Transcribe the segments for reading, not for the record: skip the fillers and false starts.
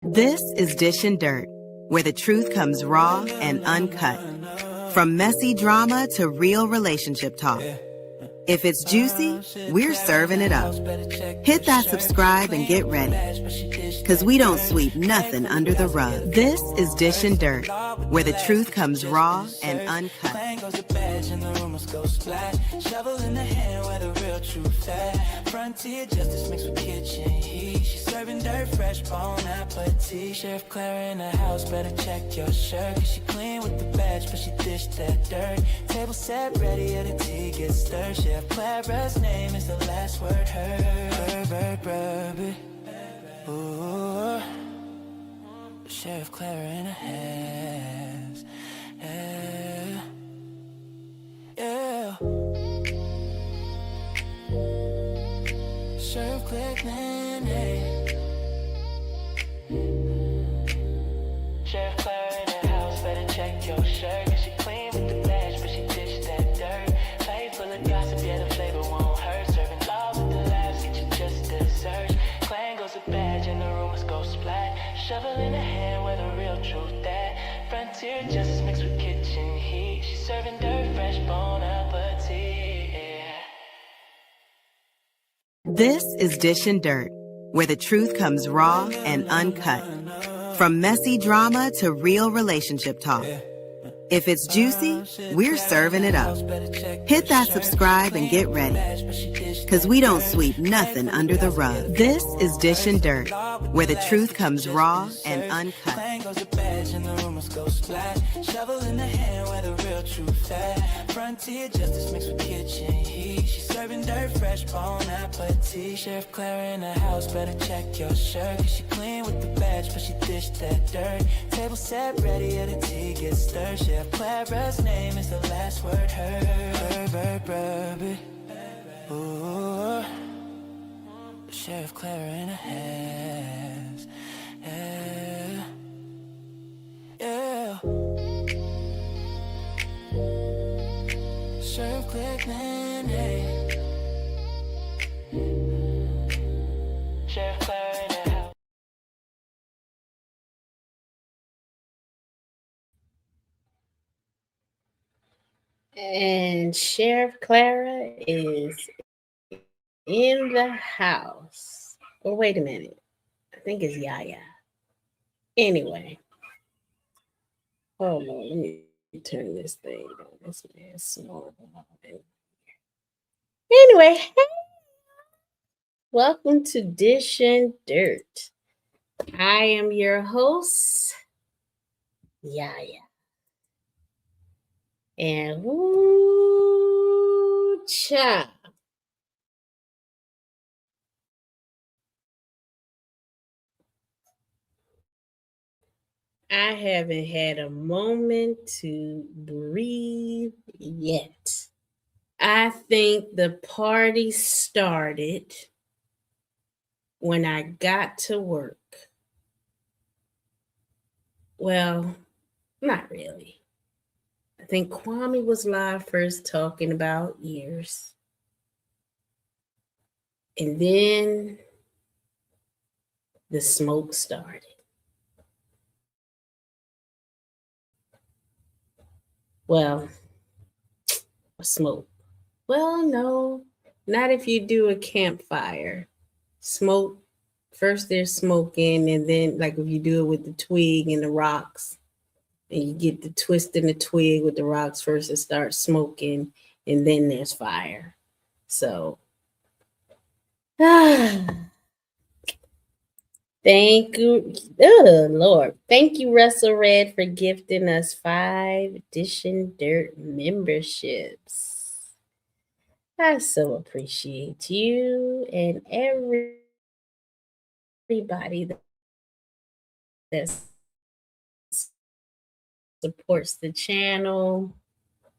This is Dish and Dirt, where the truth comes raw and uncut. From messy drama to real relationship talk. If it's juicy, we're serving it up. Hit that subscribe and get ready, because we don't sweep nothing under the rug. This is Dish and Dirt, where the truth comes raw and uncut. Shovel in the hand where the real truth at. Frontier justice mixed with kitchen heat. She's serving dirt, fresh bone appetit. Chef Clara in the house, better check your shirt. Cause she clean with the badge, but she dished that dirt. Table set ready, yeah, the tea gets stirred. Chef Clara's name is the last word heard. Ooh, Chef Clara in the hands. Yeah. Serve quick, man, hey. Chef Clara in the house, better check your shirt. Cause she clean with the badge, but she dished that dirt. Plate full of gossip, yeah, the flavor won't hurt. Serving love with the laughs, get you just desserts. Clan goes a badge and the rumors go splat. Shovel in the hand where the real truth at. Frontier justice mixed with kitchen heat. She's serving dirt, fresh bone appetit, yeah. This is Dish and Dirt, where the truth comes raw and uncut. From messy drama to real relationship talk. If it's juicy, we're serving it up. Hit that subscribe and get ready, because we don't sweep nothing under the rug. This is Dish and Dirt, where the truth comes raw and uncut. Shovel in the hand where the real truth at. Frontier justice mixed with kitchen heat. She's serving dirt, fresh bone appetit. Chef Clara in the house, better check your shirt. Cause she clean with the badge, but she dished that dirt. Table set ready, yeah, the tea gets stirred. Chef Clara's name is the last word heard. Ooh, Chef Clara in the hands. Yeah. Serve quick, man, hey. Chef Clara in the house. And Sheriff Clara is in the house. Oh, wait a minute. I think it's Yaya. Anyway. Hold on. Let me turn this thing on. This man's snoring. Anyway, hey. Welcome to Dish and Dirt. I am your host, Yaya. And woo cha. I haven't had a moment to breathe yet. I think the party started when I got to work. Well, not really. I think Kwame was live first talking about ears. And then the smoke started. Well, smoke. Well, no, not if you do a campfire. Smoke, first there's smoking, and then like if you do it with the twig and the rocks, and you get the twist in the twig with the rocks first, it starts smoking, and then there's fire. So, thank you, oh Lord. Thank you, Russell Red, for gifting us 5 Dish and Dirt memberships. I so appreciate you and everybody that supports the channel,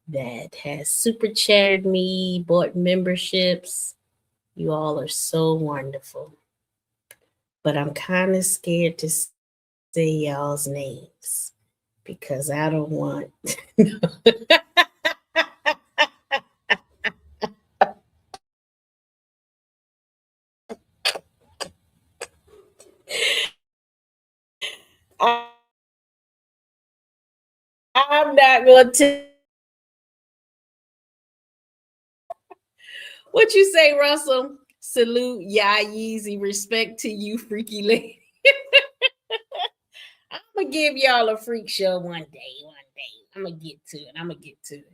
that has super chatted me, bought memberships. You all are so wonderful. But I'm kind of scared to say y'all's names because I don't want. I'm not going to. What you say, Russell? Salute, Yaya Yeezy. Respect to you, freaky lady. I'm gonna give y'all a freak show one day. One day, I'm gonna get to it. I'm gonna get to it.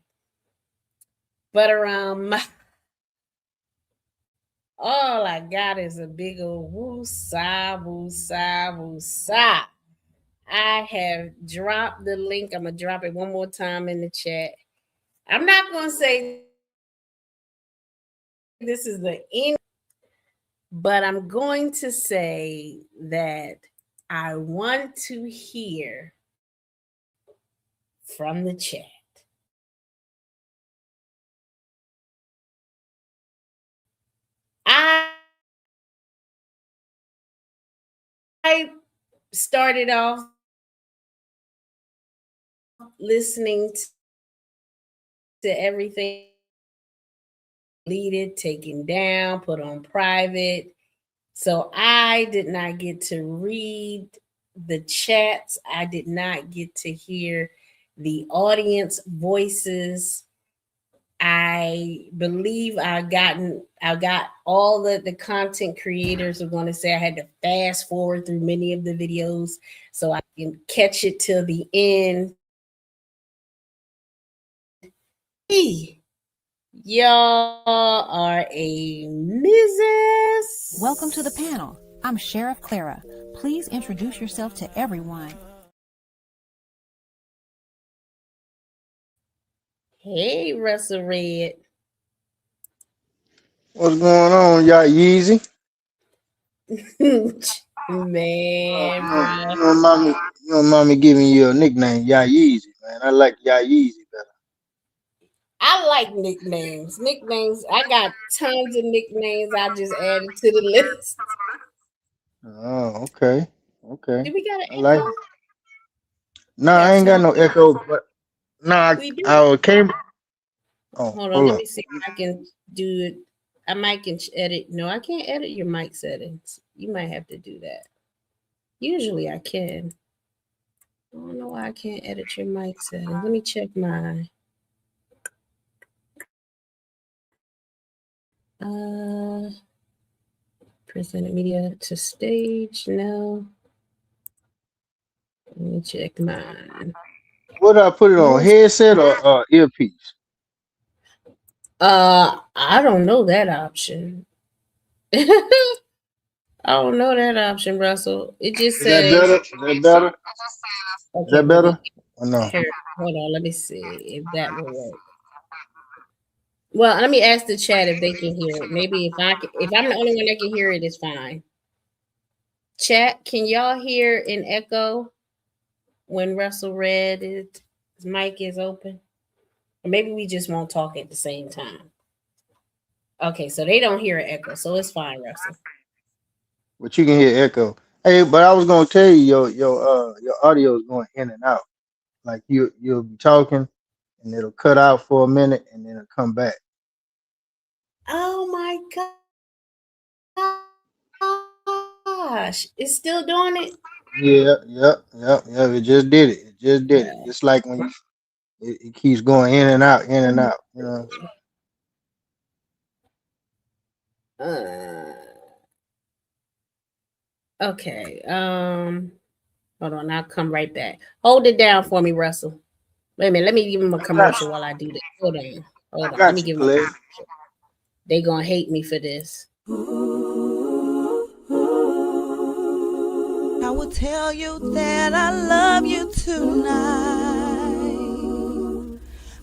But all I got is a big old woo-sa, woo-sa, woo-sa. I have dropped the link. I'm gonna drop it one more time in the chat. I'm not gonna say this is the end, but I'm going to say that I want to hear from the chat. I started off listening to everything deleted, taken down, put on private. So I did not get to read the chats. I did not get to hear the audience voices. I believe I got all the content creators are going to say I had to fast forward through many of the videos so I can catch it till the end. Hey, y'all are a Mrs. Welcome to the panel. I'm Sheriff Clara. Please introduce yourself to everyone. Hey, Russell Red. What's going on, y'all? Yeezy? Man, bro. You don't mind me giving you a nickname, y'all Yeezy, man. I like y'all Yeezy better. I like nicknames. Nicknames. I got tons of nicknames I just added to the list. Oh, okay. Okay. Do we got an I like echo? it. Nah, I Got ain't got tons. no echo, but nah, We do. I came. Oh, Hold on. hold Let on. me see if I can do it. I might can edit. No, I can't edit your mic settings. You might have to do that. Usually I can. I don't know why I can't edit your mic settings. Let me check my presented media to stage. No. Let me check mine. What I put it on? Headset or earpiece? I don't know that option. I don't know that option, Russell. It just Is that says better? Is that better? Is okay. that Well, better? Or no? here, hold on. Let me see if that will work. Well, let me ask the chat if they can hear it. Maybe if I'm the only one that can hear it, it's fine. Chat, can y'all hear an echo when Russell read it? His mic is open. Or maybe we just won't talk at the same time. Okay, so they don't hear an echo, so it's fine, Russell. But you can hear echo. Hey, but I was gonna tell you your audio is going in and out. Like you'll be talking and it'll cut out for a minute and then it'll come back. Oh my gosh. It's still doing it? Yeah. It just did it. It just did it. Yeah. Just like when it keeps going in and out, in and out. You know. Okay. Hold on, I'll come right back. Hold it down for me, Russell. Wait a minute, let me give him a I got commercial you. while I do this. Hold on. I Let me got you, give him a Clay. commercial. They gonna hate me for this. I will tell you that I love you tonight,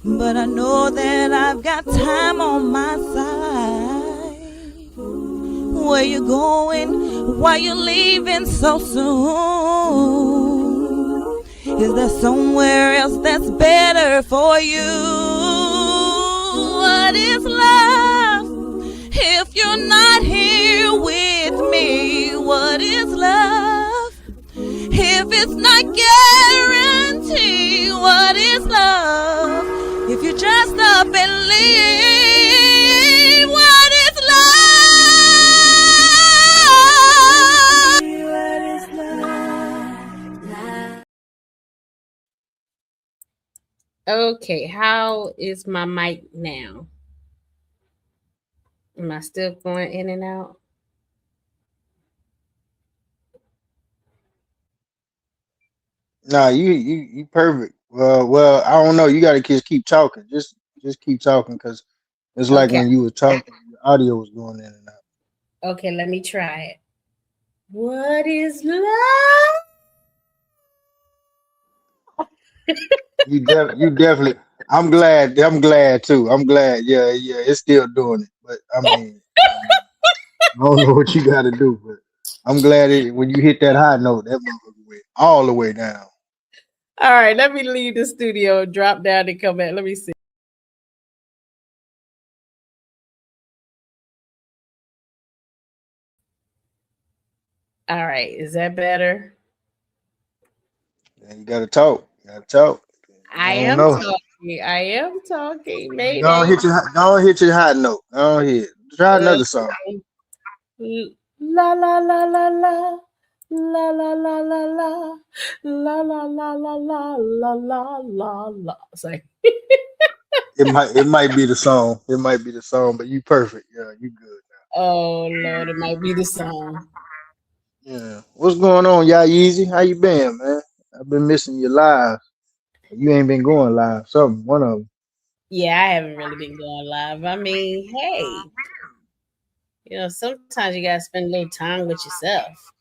but I know that I've got time on my side. Where you going? Why you leaving so soon? Is there somewhere else that's better for you? What is love if you're not here with me? What is love if it's not guaranteed? What is love if you just up and leave? What is love? Okay, how is my mic now? Am I still going in and out? Nah, you perfect. Well, I don't know. You gotta just keep talking. Just keep talking, cause it's like Okay. when you were talking, the audio was going in and out. Okay, let me try it. What is love? You definitely. I'm glad. I'm glad too. I'm glad. Yeah, yeah. It's still doing it, but I mean, I don't know what you got to do, but I'm glad when you hit that high note, that motherfucker went all the way down. All right, let me leave the studio, drop down, and come back. Let me see. All right, is that better? And you got to talk. You got to talk. I I don't am know. talking. I am talking. Go on, Mayday. hit your. Go on, hit your high note. Go on, hit. Try Uh, another song. la la la la la. La la la la la la la la la la la la la la. Sorry. It might be the song. It might be the song, but you perfect. Yeah, you good. Oh Lord, it might be the song. Yeah. What's going on, y'all? Easy? How you been, man? I've been missing your live. You ain't been going live. Something. One of them. Yeah, I haven't really been going live. I mean, hey, sometimes you gotta spend a little time with yourself.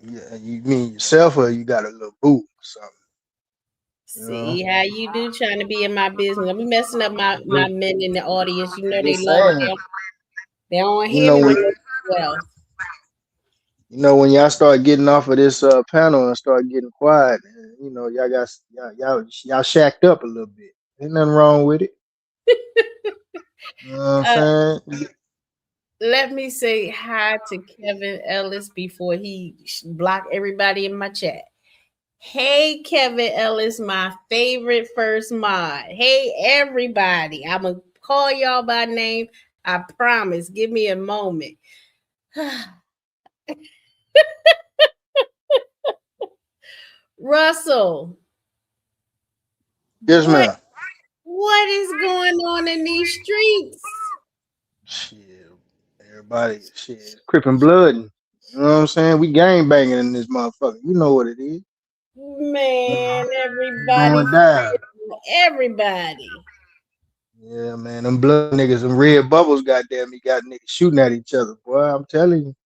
Yeah, you mean yourself, or you got a little boot or something? You know. See how you do trying to be in my business. I'm messing up my Just, men in the audience. You know they just love me. saying. They don't want to You hear know me when with no well. when y'all start getting off of this panel and start getting quiet, y'all shacked up a little bit. Ain't nothing wrong with it. You know what I'm Uh, saying? let me say hi to Kevin Ellis before he block everybody in my chat. Hey, Kevin Ellis, my favorite first mod. Hey, everybody. I'm going to call y'all by name. I promise. Give me a moment. Russell, Yes, what ma'am. what is going on in these streets? Shit, everybody, shit, crippin' blood. You know what I'm saying? We gang banging in this motherfucker. You know what it is. Man, It's everybody going down. everybody. Yeah, man, them blood niggas, them red bubbles, goddamn, he got niggas shooting at each other. Boy, I'm telling you.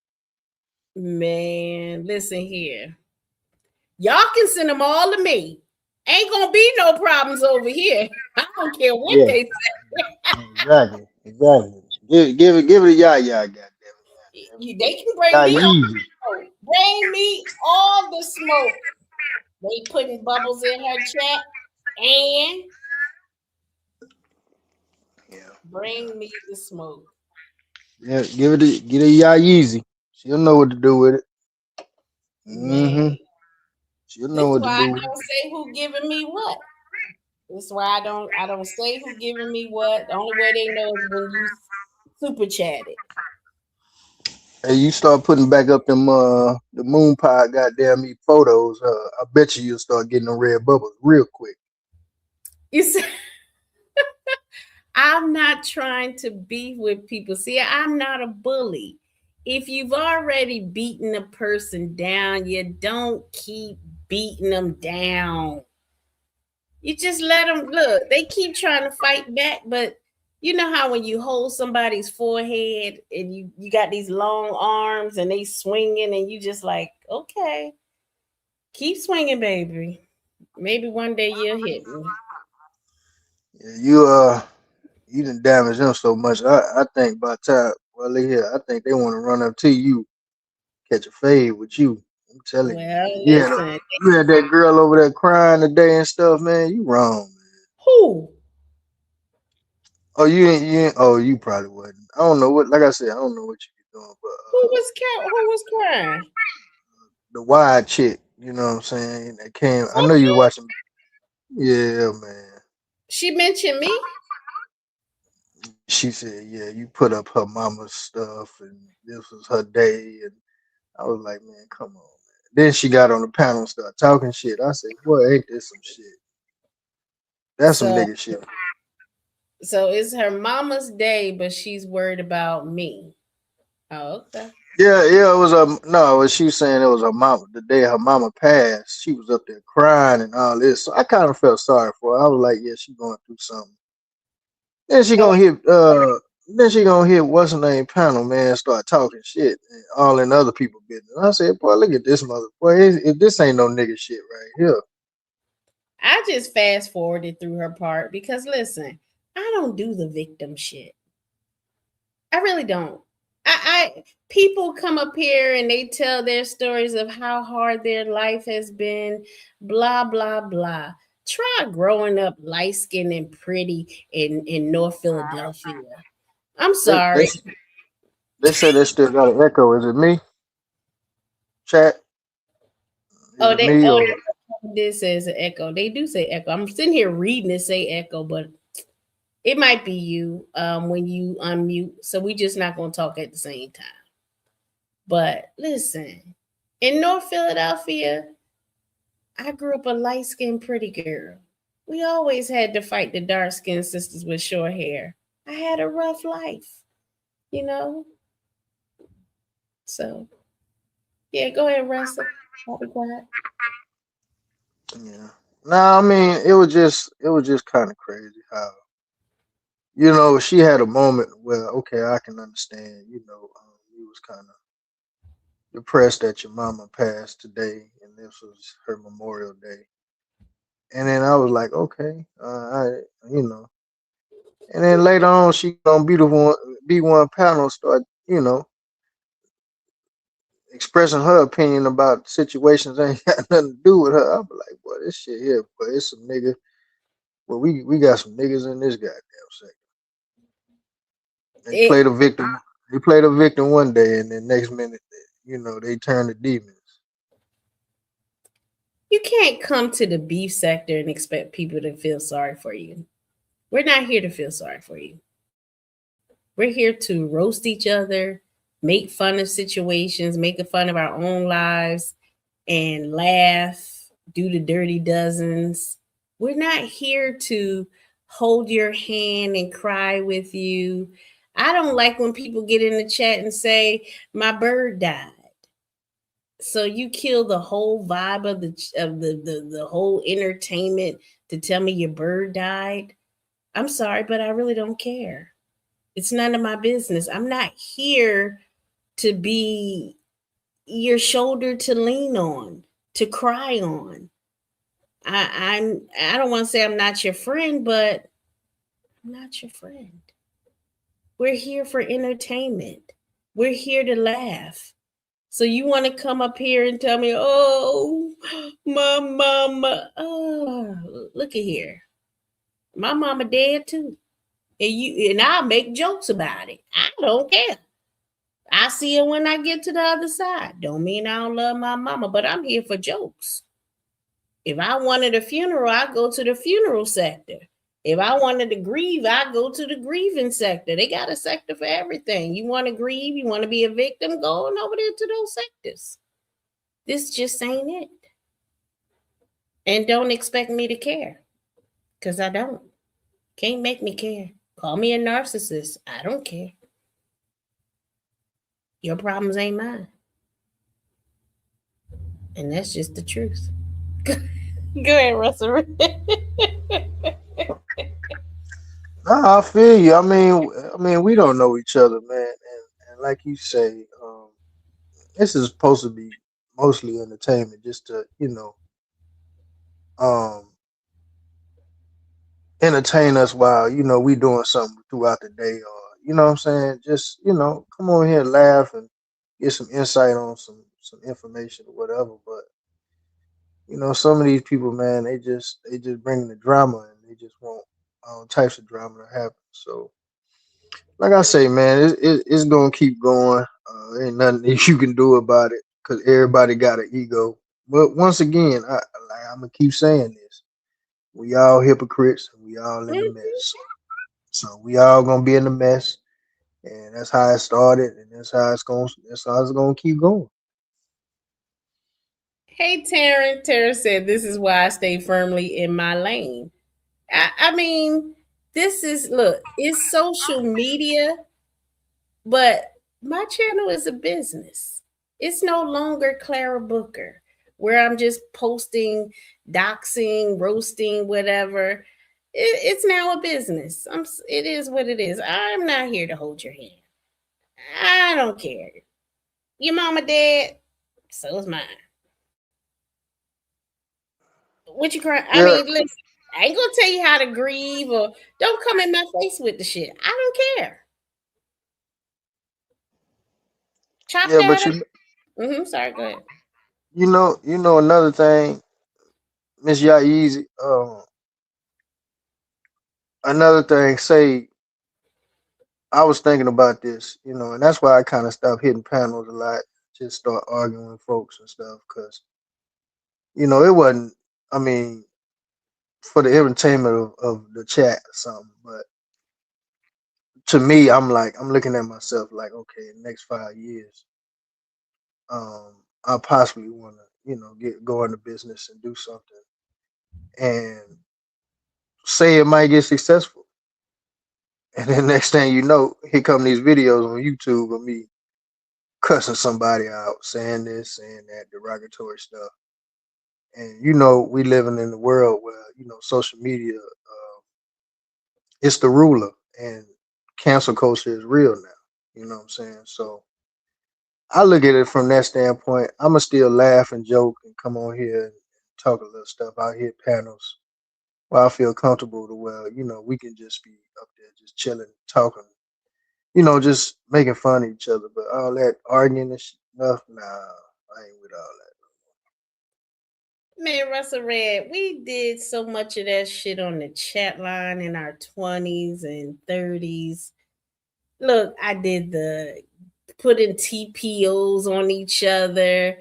Man, listen here. Y'all can send them all to me. Ain't gonna be no problems over here. I don't care what Yeah, they say. exactly. Give it a Yaya, goddamn They can it. bring Yaya me all easy. the smoke. Bring me all the smoke. They putting bubbles in her chat and Yeah, bring me the smoke. yeah. Get a Yaya easy. She'll know what to do with it. Man, She'll know this is what to why I do with it. don't say who giving me what. This is why I don't say who giving me what. The only way they know is when you super chat it. Hey, you start putting back up them the moon pie goddamn me photos. I bet you'll start getting the red bubbles real quick. You see, I'm not trying to beef with people. See, I'm not a bully. If you've already beaten a person down, you don't keep beating them down. You just let them look. They keep trying to fight back, but you know how when you hold somebody's forehead and you got these long arms and they swinging and you just like, okay, keep swinging, baby. Maybe one day you'll hit me. Yeah, you didn't damage them so much. I think by the time well they here, I think they want to run up to you, catch a fade with you. I'm telling you, Well, man. listen, You had that girl over there crying today and stuff, man. You wrong, man. who Oh, oh, you probably wasn't. I don't know what. Like I said, I don't know what you be doing, but who was crying? the wide chick, you know what I'm saying? That came. I know you Sophia? was watching. Yeah, man. She mentioned me. She said, "Yeah, you put up her mama's stuff, and this was her day." And I was like, "Man, come on, man." Then she got on the panel and started talking shit. I said, "Boy, ain't this some shit?" That's some So nigga shit. so it's her mama's day, but she's worried about me. Oh, okay. Yeah, it was a no. She was saying it was her mama. The day her mama passed, she was up there crying and all this. So I kind of felt sorry for her. I was like, yeah, she going through something. Then she Oh, gonna hit. Then she gonna hit what's her name panel man. Start talking shit and all in other people business. I said, boy, look at this mother. Boy, if this ain't no nigga shit right here. I just fast forwarded through her part because listen, I don't do the victim shit. I really don't. I people come up here and they tell their stories of how hard their life has been, blah blah blah. Try growing up light skinned and pretty in North Philadelphia. I'm They they, sorry. they say they still got an echo. Is it me? Chat? Is Oh, it me or? this says an echo. They do say echo. I'm sitting here reading it say echo, but it might be you when you unmute. So we just not gonna talk at the same time. But listen, in North Philadelphia, I grew up a light skinned pretty girl. We always had to fight the dark skinned sisters with short hair. I had a rough life, you know? So yeah, go ahead, Russell. I'll be quiet. Yeah. Nah, I mean it was just kind of crazy how she had a moment where okay I can understand you was kind of depressed that your mama passed today and this was her Memorial Day and then I was like okay you know and then later on she on beautiful B1 panel start expressing her opinion about situations that ain't got nothing to do with her. I be like boy this shit here but it's some nigga. Well, we got some niggas in this goddamn sector. They play It, the victim. They play the victim one day, and then next minute, they turn to demons. you can't come to the beef sector and expect people to feel sorry for you. We're not here to feel sorry for you. We're here to roast each other, make fun of situations, make fun of our own lives, and laugh, do the dirty dozens. We're not here to hold your hand and cry with you. I don't like when people get in the chat and say, my bird died. So you kill the whole vibe of the whole entertainment to tell me your bird died. I'm sorry, but I really don't care. It's none of my business. I'm not here to be your shoulder to lean on, to cry on. I don't want to say I'm not your friend, but I'm not your friend. We're here for entertainment. We're here to laugh. So you want to come up here and tell me, oh, my mama. Oh, look at here. My mama dead too. And I'll make jokes about it. I don't care. I see her when I get to the other side. Don't mean I don't love my mama, but I'm here for jokes. If I wanted a funeral, I go to the funeral sector. If I wanted to grieve, I go to the grieving sector. They got a sector for everything. You want to grieve, you want to be a victim, go on over there to those sectors. This just ain't it. And don't expect me to care, because I don't. Can't make me care. Call me a narcissist. I don't care. Your problems ain't mine. And that's just the truth. Go ahead, Russell. Nah, I feel you. I mean, we don't know each other, man, and like you say, this is supposed to be mostly entertainment, just to um, entertain us while we doing something throughout the day, or what I'm saying, just come on here and laugh and get some insight on some information or whatever, but. Some of these people, man, they just bring the drama and they just want all types of drama to happen. So, like I say, man, it's gonna keep going. Ain't nothing that you can do about it because everybody got an ego. But once again, I'm gonna keep saying this: we all hypocrites and we all in the mess. So we all gonna be in the mess, and that's how it started, and that's how it's gonna keep going. Hey, Taryn. Taryn said, this is why I stay firmly in my lane. I mean, this is look, it's social media, but my channel is a business. It's no longer Clara Booker, where I'm just posting, doxing, roasting, whatever. It's now a business. It is what it is. I'm not here to hold your hand. I don't care. Your mama dead, so is mine. What you crying? I Yeah, mean, listen, I ain't gonna tell you how to grieve or don't come in my face with the shit. I don't care. Chop yeah, that but up. Sorry, go ahead. you know another thing, Miss Yaya, another thing. Say, I was thinking about this, and that's why I kind of stopped hitting panels a lot. Just start arguing with folks and stuff, because it wasn't. I mean, for the entertainment of the chat or something, but to me, I'm looking at myself like, okay, in the next 5 years, I possibly want to, get go into business and do something, and say it might get successful, and then next thing you know, here come these videos on YouTube of me cussing somebody out, saying this, saying that, derogatory stuff, and we living in the world where social media, it's the ruler, and cancel culture is real now. You know what I'm saying? So I look at it from that standpoint. I'ma still laugh and joke and come on here and talk a little stuff. I hit panels where I feel comfortable to where, we can just be up there just chilling, talking, just making fun of each other. But all that arguing and stuff, nah, I ain't with all that. Man, Russell Red, we did so much of that shit on the chat line in our 20s and 30s. Look, I did the putting TPOs on each other,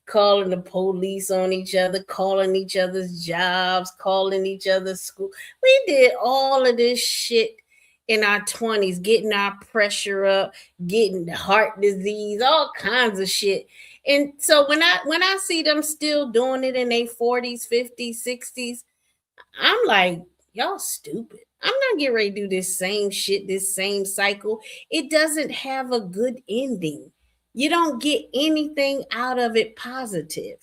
calling the police on each other, calling each other's jobs, calling each other's school. We did all of this shit in our 20s, getting our pressure up, getting heart disease, all kinds of shit. And so when I see them still doing it in their 40s, 50s, 60s, I'm like, y'all stupid. I'm not getting ready to do this same shit, this same cycle. It doesn't have a good ending. You don't get anything out of it positive.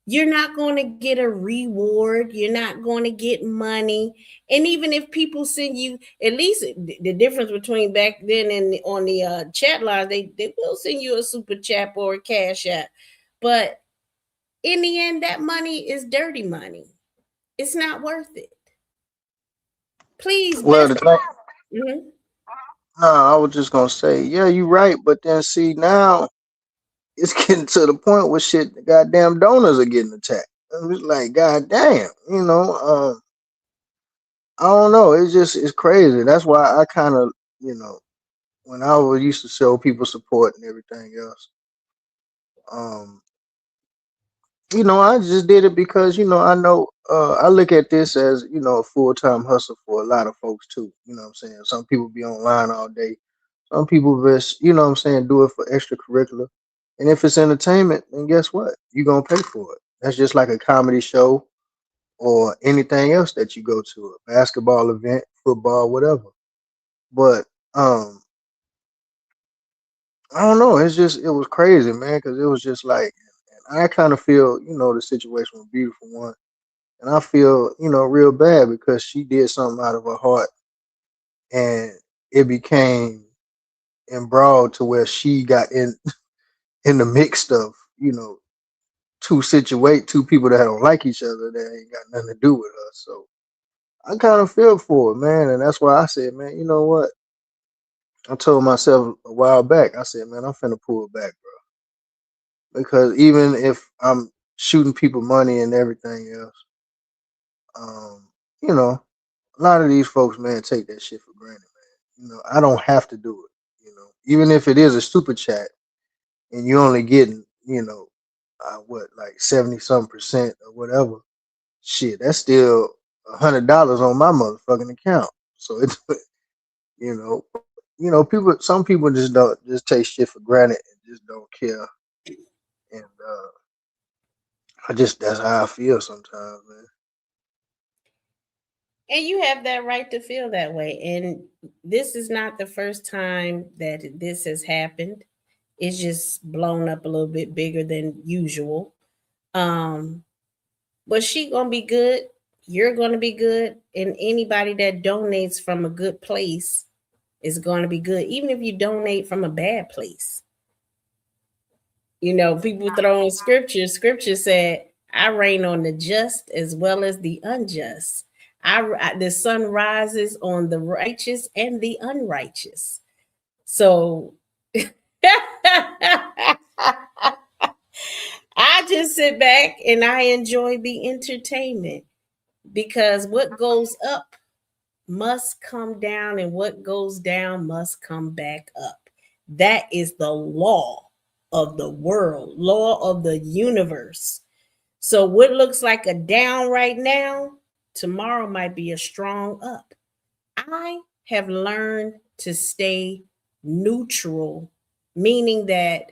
You're not going to get a reward. You're not going to get money. And even if people send you, at least the difference between back then and on the chat line, they will send you a super chat or a cash app. But in the end, that money is dirty money. It's not worth it. Please, Well, best. the thing, Mhm. no, I was just gonna say, yeah, you're right. But then see now, it's getting to the point where shit, the goddamn donors are getting attacked. It's like, goddamn, I don't know. It's crazy. That's why I kind of, you know, when I was used to show people support and everything else, um, I just did it because, I know, I look at this as, a full time hustle for a lot of folks too. You know what I'm saying? Some people be online all day. Some people just, do it for extracurricular. And if it's entertainment, then guess what? You're gonna pay for it. That's just like a comedy show or anything else that you go to, a basketball event, football, whatever. But um, I don't know. It was crazy, man, because it was just like, and I kind of feel, the situation with Beautiful One, and I feel, real bad because she did something out of her heart, and it became embroiled to where she got in the mix of, two people that don't like each other that ain't got nothing to do with her. So I kind of feel for it, man, and that's why I said, man, you know what? I told myself a while back, I said, man, I'm finna pull back, bro, because even if I'm shooting people money and everything else, um, you know, a lot of these folks, man, take that shit for granted, man. I don't have to do it. Even if it is a super chat and you only getting, what, like 70 some percent or whatever, shit, that's still $100 on my motherfucking account. So it's, you know, people, some people just don't just take shit for granted and just don't care. And that's how I feel sometimes, man. And you have that right to feel that way. And this is not the first time that this has happened. It's just blown up a little bit bigger than usual. Um, but she gonna be good. You're gonna be good, and anybody that donates from a good place is gonna be good, even if you donate from a bad place. You know, people throwing scripture. Scripture said, "I reign on the just as well as the unjust. The sun rises on the righteous and the unrighteous." So I just sit back and I enjoy the entertainment because what goes up must come down and what goes down must come back up. That is the law of the world, law of the universe. So, what looks like a down right now, tomorrow might be a strong up. I have learned to stay neutral, meaning that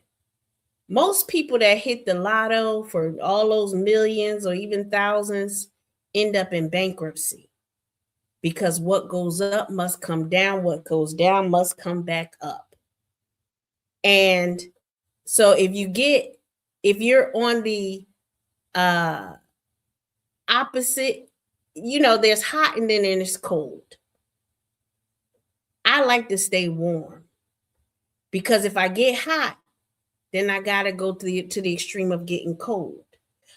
most people that hit the lotto for all those millions or even thousands end up in bankruptcy because what goes up must come down, what goes down must come back up. And so if you're on the uh opposite, you know, there's hot and then there's cold. I like to stay warm because if I get hot, then I gotta go to the extreme of getting cold.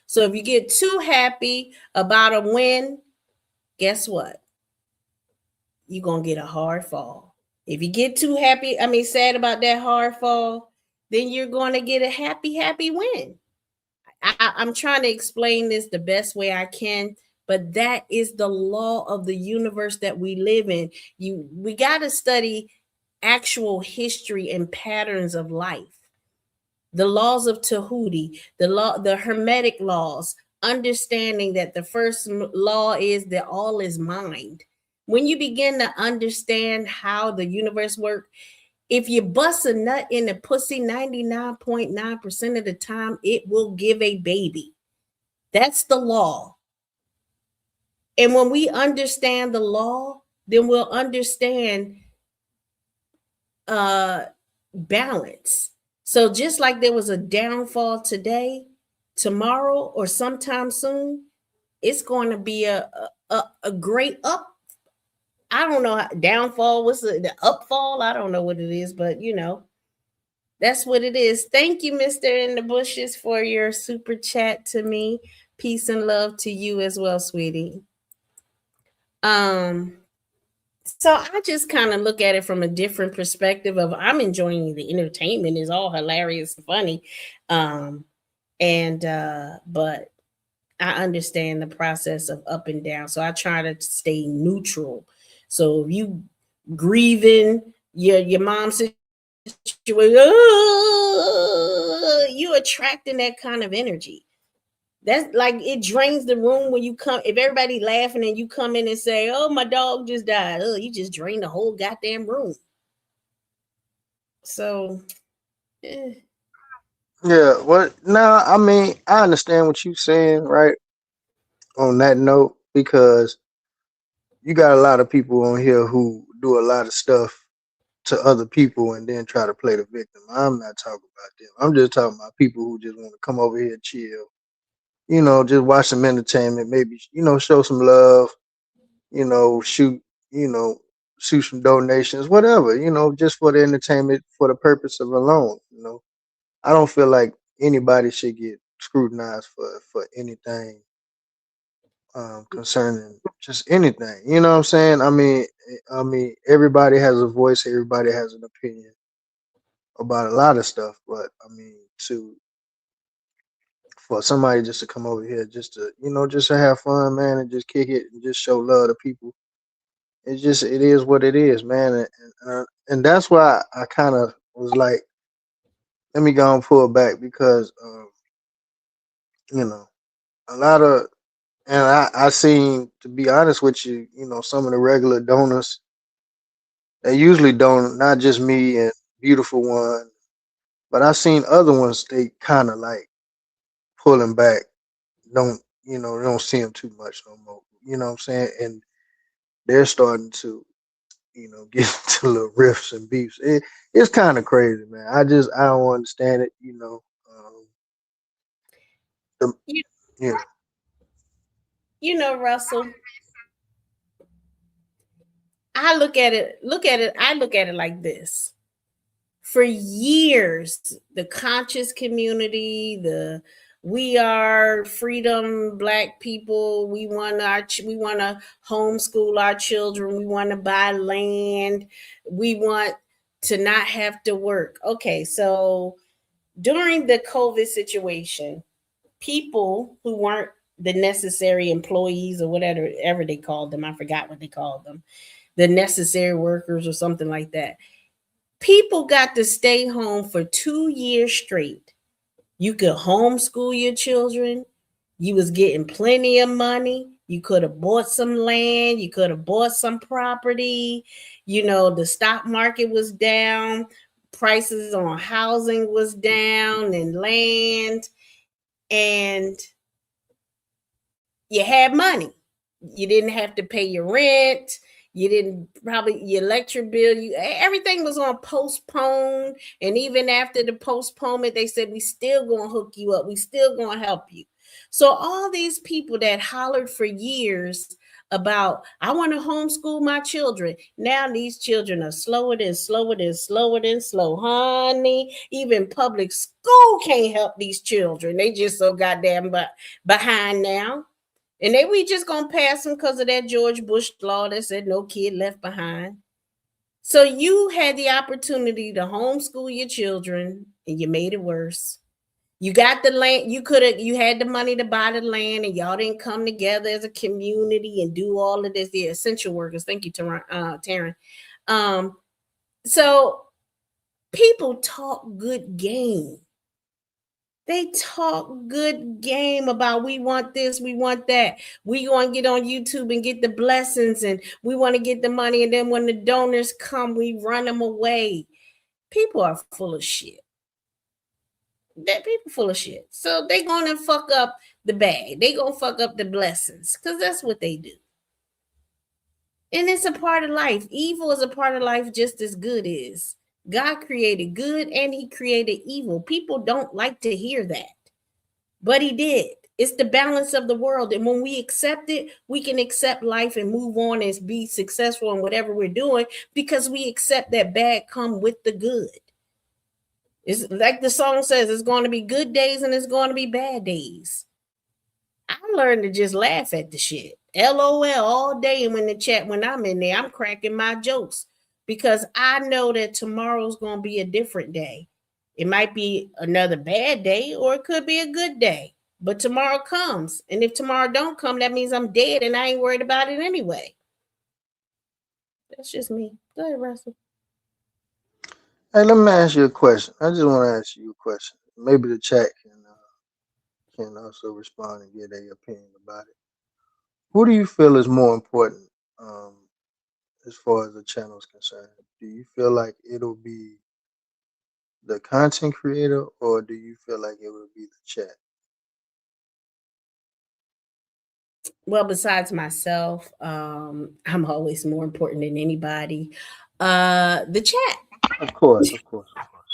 So if you get too happy about a win, guess what? You're gonna get a hard fall. If you get too happy, I mean sad about that hard fall, then you're gonna get a happy win. I'm trying to explain this the best way I can, but that is the law of the universe that we live in. We got to study actual history and patterns of life. The laws of Tahuti, the Hermetic laws, understanding that the first law is that all is mind. When you begin to understand how the universe works, if you bust a nut in the pussy 99.9% of the time, it will give a baby. That's the law. And when we understand the law, then we'll understand balance. So just like there was a downfall today, tomorrow or sometime soon, it's going to be a great up. I don't know, downfall, what's the upfall? I don't know what it is, but you know, that's what it is. Thank you, Mr. In the Bushes, for your super chat to me. Peace and love to you as well, sweetie. So I just kind of look at it from a different perspective of I'm enjoying the entertainment, is all hilarious and funny. But I understand the process of up and down. So I try to stay neutral. So if you grieving your mom's situation, you attracting that kind of energy. That's like it drains the room when you come. If everybody laughing and you come in and say, "Oh, my dog just died," oh, you just drain the whole goddamn room. So, Yeah, well, no, I mean, I understand what you're saying, right? On that note, because you got a lot of people on here who do a lot of stuff to other people and then try to play the victim. I'm not talking about them. I'm just talking about people who just want to come over here, chill, just watch some entertainment, maybe, show some love, you know, shoot, you know, shoot some donations, whatever, just for the entertainment, for the purpose of alone. I don't feel like anybody should get scrutinized for anything concerning just anything. You know what I'm saying? I mean, everybody has a voice, everybody has an opinion about a lot of stuff, but I mean, to for somebody just to come over here just to just to have fun, man, and just kick it and just show love to people. It is what it is, man, and that's why I kind of was like, let me go and pull back because you know a lot of and I seen, to be honest with you, some of the regular donors, they usually don't, not just me and beautiful one, but I seen other ones, they kind of like pulling back, don't they don't see them too much no more. You know what I'm saying? And they're starting to, get into little riffs and beefs. It's kind of crazy, man. I don't understand it. The, You, yeah, Russell, I look at it like this. For years, the conscious community, the we are freedom black people, we want to homeschool our children, we want to buy land, we want to not have to work. Okay, so during the COVID situation, people who weren't the necessary employees or whatever ever they called them, I forgot what they called them, the necessary workers or something like that. People got to stay home for 2 years straight. You could homeschool your children. You was getting plenty of money. You could have bought some land. You could have bought some property. The stock market was down. Prices on housing was down and land. And you had money. You didn't have to pay your rent. You didn't probably your electric bill. Everything was on postpone. And even after the postponement, they said we still gonna hook you up. We still gonna help you. So all these people that hollered for years about I want to homeschool my children. Now these children are slower than slow, honey. Even public school can't help these children. They just so goddamn behind now. And then we just gonna pass them because of that George Bush law that said no kid left behind. So you had the opportunity to homeschool your children and you made it worse. You got the land, you had the money to buy the land, and y'all didn't come together as a community and do all of this. The essential workers. Thank you, Taryn. So people talk good game. They talk good game about we want this, we want that. We want to get on YouTube and get the blessings, and we want to get the money. And then when the donors come, we run them away. People are full of shit. That people full of shit. So they gonna fuck up the bag. They gonna fuck up the blessings because that's what they do. And it's a part of life. Evil is a part of life just as good is. God created good and he created evil. People don't like to hear that. But he did. It's the balance of the world. And when we accept it, we can accept life and move on and be successful in whatever we're doing because we accept that bad come with the good. It's like the song says, it's going to be good days and it's going to be bad days. I learned to just laugh at the shit. LOL all day. And when I'm in there, I'm cracking my jokes because I know that tomorrow's going to be a different day. It might be another bad day or it could be a good day, but tomorrow comes. And if tomorrow don't come, that means I'm dead and I ain't worried about it anyway. That's just me. Go ahead, Russell. Hey, let me ask you a question. I just want to ask you a question. Maybe the chat can also respond and get their opinion about it. Who do you feel is more important as far as the channel is concerned? Do you feel like it'll be the content creator, or do you feel like it will be the chat? Well, besides myself, I'm always more important than anybody. The chat. Of course, of course, of course.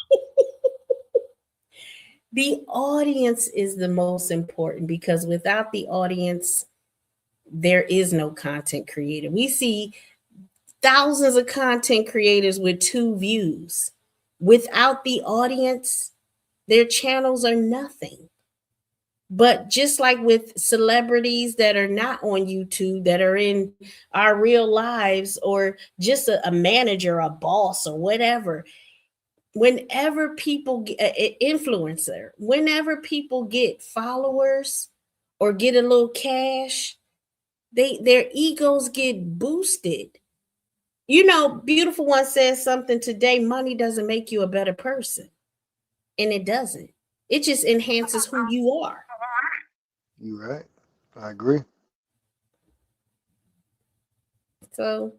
The audience is the most important because without the audience, there is no content creator. We see thousands of content creators with 2 views. Without the audience, their channels are nothing. But just like with celebrities that are not on YouTube, that are in our real lives, or just a manager, a boss, or whatever, whenever people get an influencer, whenever people get followers or get a little cash, their egos get boosted. Beautiful One says something today: money doesn't make you a better person. And it doesn't. It just enhances who you are. You're right. I agree. So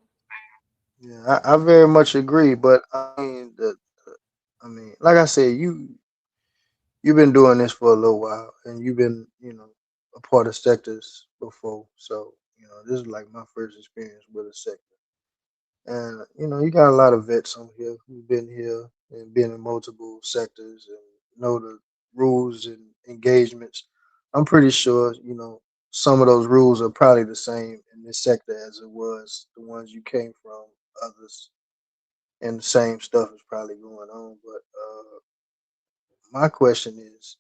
Yeah, I very much agree. But like I said, you've been doing this for a little while, and you've been, a part of sectors before. So This is like my first experience with a sector. And you got a lot of vets on here who've been here and been in multiple sectors and know the rules and engagements. I'm pretty sure, some of those rules are probably the same in this sector as it was the ones you came from, others, and the same stuff is probably going on. But my question is,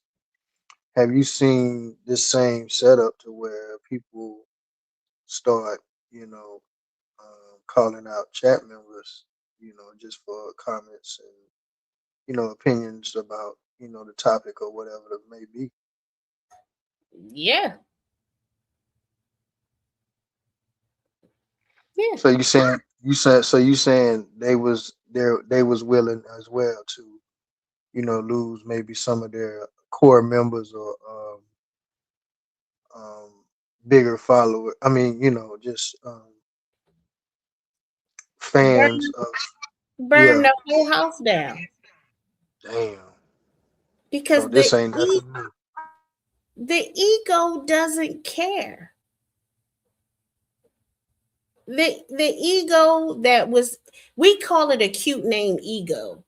have you seen this same setup to where people start, calling out chat members, just for comments and opinions about the topic or whatever it may be. Yeah. Yeah. So you saying they was willing as well to lose maybe some of their core members or um, bigger follower. I mean, just fans Burn, of burn yeah. the whole house down Damn. So because this ain't nothing new. the ego doesn't care. The ego that was, we call it a cute name, ego,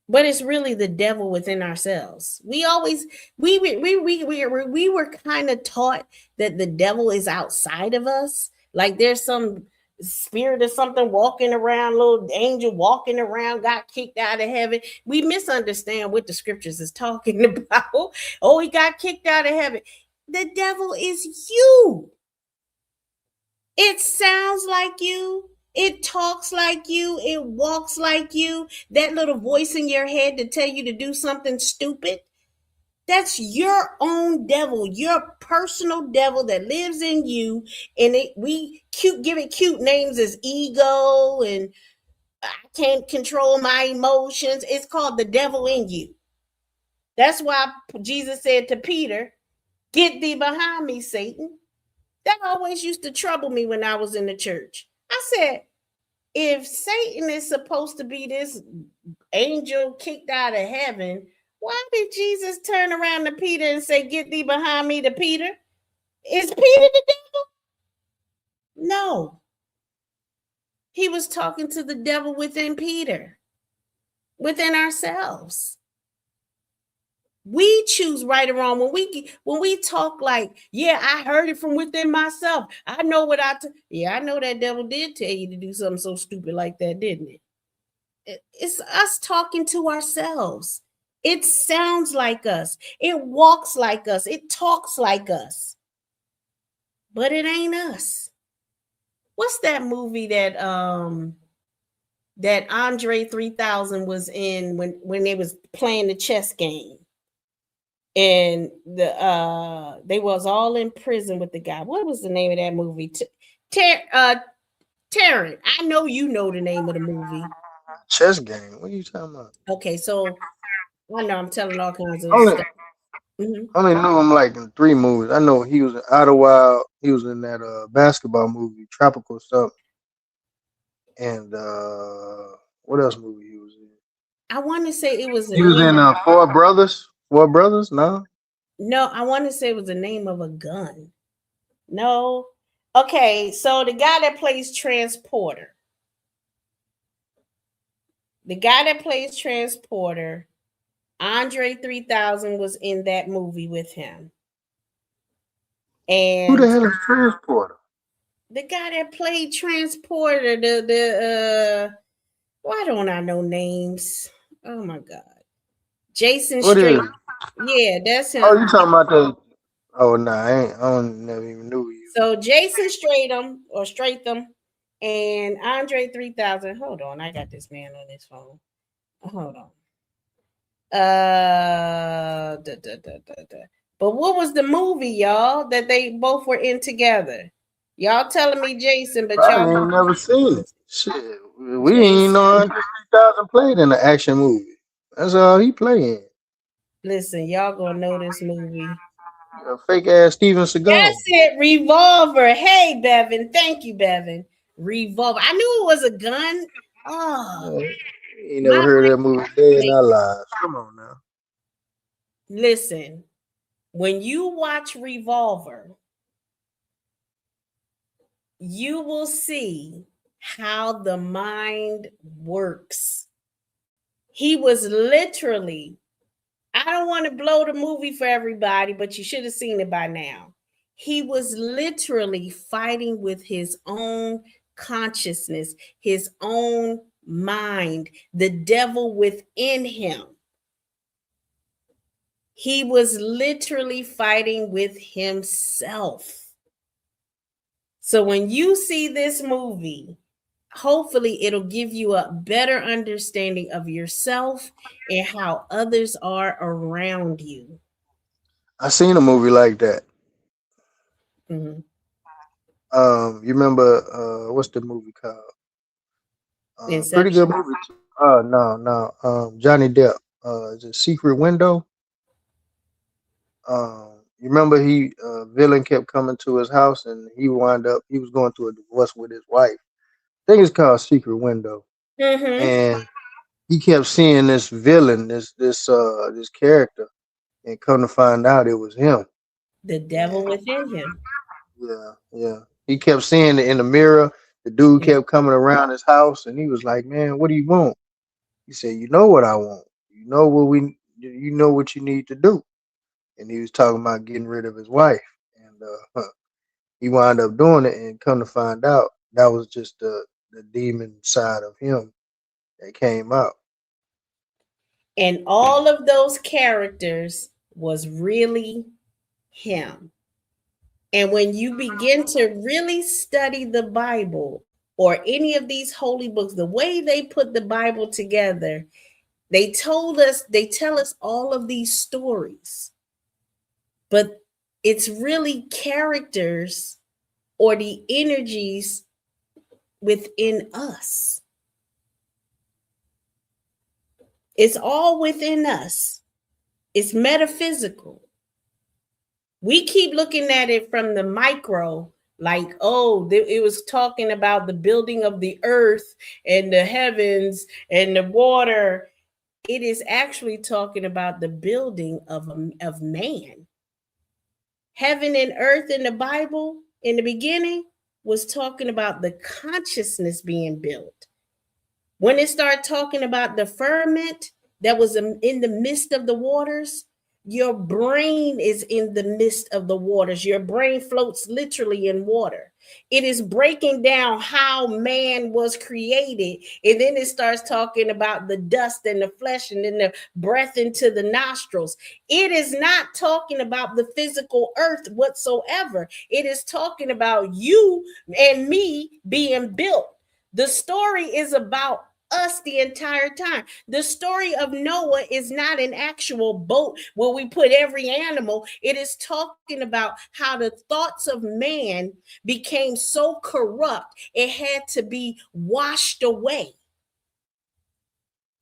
but it's really the devil within ourselves. We always we were kind of taught that the devil is outside of us, like there's some spirit or something walking around, little angel walking around, got kicked out of heaven. We misunderstand what the scriptures is talking about. Oh, he got kicked out of heaven. The devil is you. It sounds like you. It talks like you. It walks like you. That little voice in your head to tell you to do something stupid. That's your own devil, your personal devil that lives in you. And we give it cute names as ego and I can't control my emotions. It's called the devil in you. That's why Jesus said to Peter, "Get thee behind me, Satan." That always used to trouble me when I was in the church. I said, if Satan is supposed to be this angel kicked out of heaven, why did Jesus turn around to Peter and say, "Get thee behind me," to Peter? Is Peter the devil? No. He was talking to the devil within Peter, within ourselves. We choose right or wrong. When we talk like, yeah, I heard it from within myself. I know what yeah, I know that devil did tell you to do something so stupid like that, didn't it? It's us talking to ourselves. It sounds like us. It walks like us. It talks like us. But it ain't us. What's that movie that Andre 3000 was in when they was playing the chess game? And they was all in prison with the guy. What was the name of that movie? Tarrant. I know you know the name of the movie. Chess game. What are you talking about? Okay, so I know I'm telling all kinds of Only, stuff. Mm-hmm. I only know him like in 3 movies. I know he was in Idlewild. He was in that basketball movie, Tropical something. And what else movie he was in? I want to say it was the He was name in of, Four Brothers. Four Brothers? No. no, I want to say it was the name of a gun. No. Okay, so the guy that plays Transporter. The guy that plays Transporter, Andre 3000 was in that movie with him. Who the And hell is Transporter? the guy that played Transporter, why don't I know names? Oh my God. Jason What is? Stratham. Yeah, that's him. Oh, you talking about the? Oh no, I don't never even knew you. So Jason Stratham and Andre 3000. Hold on, I got this man on his phone. Hold on. But what was the movie, y'all, that they both were in together? Y'all telling me Jason, but I ain't y'all never seen it. Shit, we didn't even Jason. know Andre 3000 played in an action movie. That's all he playing. Listen, y'all gonna know this movie. A fake ass Steven Seagal. That's it, Revolver. Hey, Bevan. Thank you, Bevan. Revolver. I knew it was a gun. Oh, Yeah, you ain't never my heard of that movie Day in Our Lives. Come on now. listen. When you watch Revolver, you will see how the mind works. He was literally, I don't want to blow the movie for everybody, but you should have seen it by now. He was literally fighting with his own consciousness, his own mind, the devil within him. He was literally fighting with himself. So when you see this movie, hopefully it'll give you a better understanding of yourself and how others are around you. I seen a movie like that. Mhm. You remember what's the movie called? Pretty good Inception. movie. No. Johnny Depp. Is it Secret Window? You remember he villain kept coming to his house and he was going through a divorce with his wife. I think it's called Secret Window. Mm-hmm. And he kept seeing this villain, this character, and come to find out it was him. The devil And within him. yeah. He kept seeing it in the mirror. The dude Mm. kept coming around his house and he was like, "Man, what do you want?" He said, "You know what I want. You know what you need to do." And he was talking about getting rid of his wife. And he wound up doing it and come to find out that was just the demon side of him that came out. And all of those characters was really him. And when you begin to really study the Bible or any of these holy books, the way they put the Bible together, they tell us all of these stories, but it's really characters or the energies within us. It's all within us. It's metaphysical. We keep looking at it from the micro, like, oh, it was talking about the building of the earth and the heavens and the water. It is actually talking about the building of man. Heaven and earth in the Bible in the beginning was talking about the consciousness being built. When it started talking about the firmament that was in the midst of the waters, your brain is in the midst of the waters. Your brain floats literally in water. It is breaking down how man was created. And then it starts talking about the dust and the flesh and then the breath into the nostrils. It is not talking about the physical earth whatsoever. It is talking about you and me being built. The story is about us the entire time. The story of Noah is not an actual boat where we put every animal. It is talking about how the thoughts of man became so corrupt, it had to be washed away.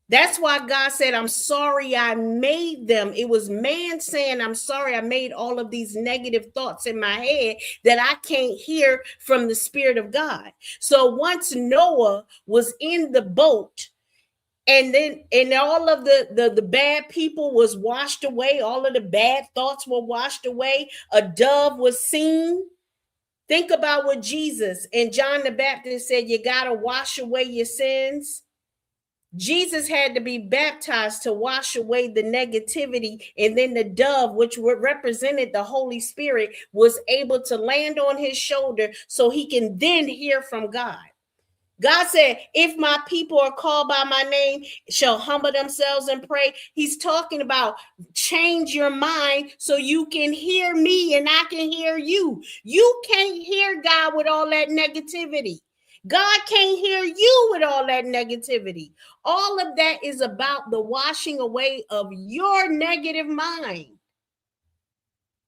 That's why God said, I'm sorry I made them. It was man saying, I'm sorry I made all of these negative thoughts in my head that I can't hear from the Spirit of God. So once Noah was in the boat, and all of the bad people was washed away, all of the bad thoughts were washed away, a dove was seen. Think about what Jesus and John the Baptist said, you got to wash away your sins. Jesus had to be baptized to wash away the negativity. And then the dove, which represented the Holy Spirit, was able to land on his shoulder so he can then hear from God. God said, if my people are called by my name, shall humble themselves and pray. He's talking about change your mind so you can hear me and I can hear you. You can't hear God with all that negativity. God can't hear you with all that negativity. All of that is about the washing away of your negative mind.